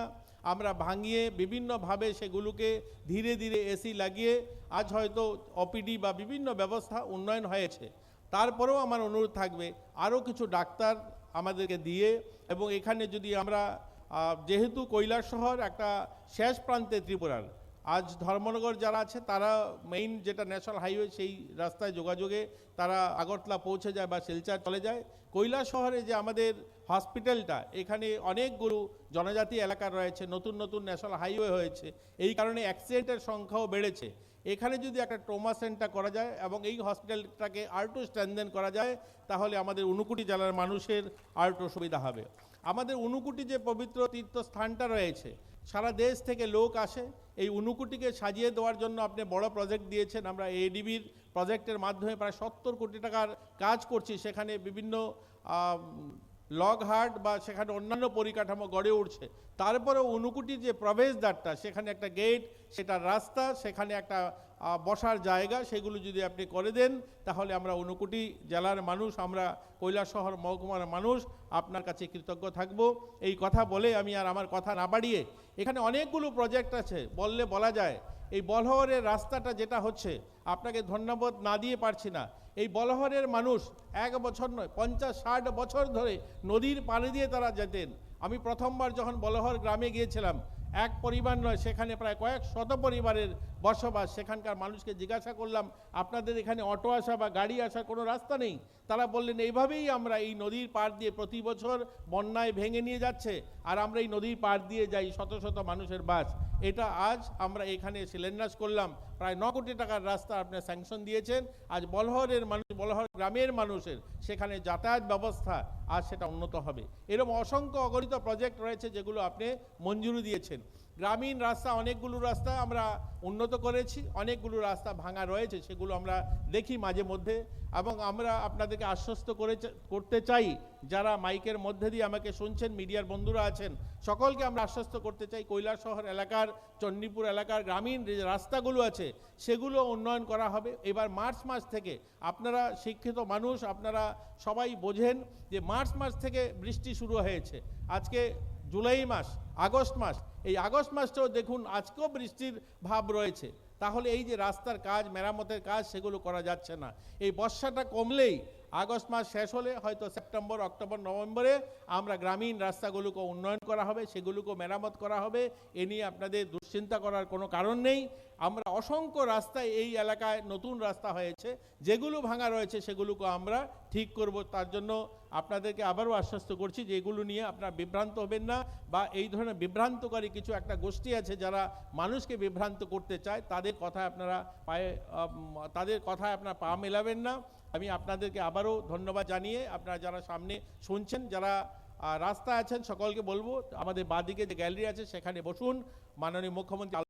আমরা ভাঙিয়ে বিভিন্নভাবে সেগুলোকে ধীরে ধীরে এসি লাগিয়ে আজ হয়তো ওপিডি বা বিভিন্ন ব্যবস্থা উন্নয়ন হয়েছে। তারপরেও আমার অনুরোধ থাকবে আরও কিছু ডাক্তার আমাদেরকে দিয়ে, এবং এখানে যদি আমরা যেহেতু কৈলাসহর একটা শেষ প্রান্তে ত্রিপুরার, আজ ধর্মনগর যারা আছে তারা মেইন যেটা ন্যাশনাল হাইওয়ে সেই রাস্তায় যোগাযোগে তারা আগরতলা পৌঁছে যায় বা শিলচর চলে যায়। কৈলাসহরে যে আমাদের হসপিটালটা, এখানে অনেকগুলো জনজাতি এলাকা রয়েছে, নতুন নতুন ন্যাশনাল হাইওয়ে হয়েছে, এই কারণে অ্যাক্সিডেন্টের সংখ্যাও বেড়েছে। এখানে যদি একটা ট্রমা সেন্টার করা যায় এবং এই হসপিটালটাকে আরেকটু স্ট্রেনথেন করা যায় তাহলে আমাদের ঊনকোটি জেলার মানুষের আরেকটু সুবিধা হবে। আমাদের ঊনকোটি যে পবিত্র তীর্থস্থানটা রয়েছে, সারা দেশ থেকে লোক আসে, এই ঊনকোটিকে সাজিয়ে দেওয়ার জন্য আপনি বড় প্রজেক্ট দিয়েছেন। আমরা এডিবির প্রজেক্টের মাধ্যমে প্রায় 70 কোটি টাকার কাজ করছি, সেখানে বিভিন্ন লগ হাট বা সেখানে অন্যান্য পরিকাঠামো গড়ে উঠছে। তারপরেও ঊনকোটির যে প্রবেশদ্বারটা, সেখানে একটা গেট, সেটা রাস্তা, সেখানে একটা বসার জায়গা, সেগুলো যদি আপনি করে দেন তাহলে আমরা ঊনকোটি জেলার মানুষ, আমরা কৈলাসহর মহকুমার মানুষ আপনার কাছে কৃতজ্ঞ থাকব। এই কথা বলে আমি আর আমার কথা না বাড়িয়ে, এখানে অনেকগুলো প্রজেক্ট আছে, বললে বলা যায়। এই বলহরের রাস্তাটা যেটা হচ্ছে, আপনাকে ধন্যবাদ না দিয়ে পারছি না। এই বলহরের মানুষ 1 বছর নয় 50-60 বছর ধরে নদীর পানি দিয়ে তারা যেতেন। আমি প্রথমবার যখন বলহর গ্রামে গিয়েছিলাম, এক পরিবার নয়, সেখানে প্রায় কয়েক শত পরিবারের বসবাস। সেখানকার মানুষকে জিজ্ঞাসা করলাম আপনাদের এখানে অটো আসা বা গাড়ি আসার কোনো রাস্তা নেই? তারা বললেন এইভাবেই আমরা এই নদীর পাড় দিয়ে প্রতি বছর বন্যায় ভেঙে নিয়ে যাচ্ছে, আর আমরা এই নদীর পাড় দিয়ে যাই, শত শত মানুষের বাস। এটা আজ আমরা এখানে শিলান্যাস করলাম, প্রায় 9 কোটি টাকার রাস্তা আপনি স্যাংশন দিয়েছেন। আজ বলহরের মানুষ, বলহর গ্রামের মানুষের সেখানে যাতায়াত ব্যবস্থা আজ সেটা উন্নত হবে। এরকম অসংখ্য অগণিত প্রজেক্ট রয়েছে যেগুলো আপনি মঞ্জুরি দিয়েছেন। গ্রামীণ রাস্তা, অনেকগুলো রাস্তা আমরা উন্নত করেছি, অনেকগুলো রাস্তা ভাঙা রয়েছে, সেগুলো আমরা দেখি মাঝে মধ্যে। এবং আমরা আপনাদেরকে আশ্বস্ত করতে চাই, যারা মাইকের মধ্যে দিয়ে আমাকে শুনছেন, মিডিয়ার বন্ধুরা আছেন, সকলকে আমরা আশ্বস্ত করতে চাই কৈলাসহর এলাকার, চণ্ডীপুর এলাকার গ্রামীণ যে রাস্তাগুলো আছে সেগুলো উন্নয়ন করা হবে। এবার মার্চ মাস থেকে, আপনারা শিক্ষিত মানুষ, আপনারা সবাই বোঝেন যে মার্চ মাস থেকে বৃষ্টি শুরু হয়েছে। আজকে জুলাই মাস, আগস্ট মাস, এই আগস্ট মাসটাও দেখুন আজকেও বৃষ্টির ভাব রয়েছে। তাহলে এই যে রাস্তার কাজ, মেরামতের কাজ, সেগুলো করা যাচ্ছে না। এই বর্ষাটা কমলেই, আগস্ট মাস শেষ হলে হয়তো সেপ্টেম্বর, অক্টোবর, নভেম্বরে আমরা গ্রামীণ রাস্তাগুলোকে উন্নয়ন করা হবে, সেগুলোকে মেরামত করা হবে। এ নিয়ে আপনাদের দুশ্চিন্তা করার কোনো কারণ নেই। আমরা অসংখ্য রাস্তায় এই এলাকায় নতুন রাস্তা হয়েছে, যেগুলো ভাঙা রয়েছে সেগুলোকে আমরা ঠিক করব। তার জন্য আপনাদেরকে আবারও আশ্বস্ত করছি যে এগুলো নিয়ে আপনারা বিভ্রান্ত হবেন না, বা এই ধরনের বিভ্রান্তকারী কিছু একটা গোষ্ঠী আছে যারা মানুষকে বিভ্রান্ত করতে চায়, তাদের কথায় আপনারা পা মেলাবেন না। আমি আপনাদেরকে আবারও ধন্যবাদ জানিয়ে, আপনারা যারা সামনে শুনছেন, যারা রাস্তায় আছেন, সকলকে বলবো আমাদের বাঁদিকে যে গ্যালারি আছে সেখানে বসুন। মাননীয় মুখ্যমন্ত্রী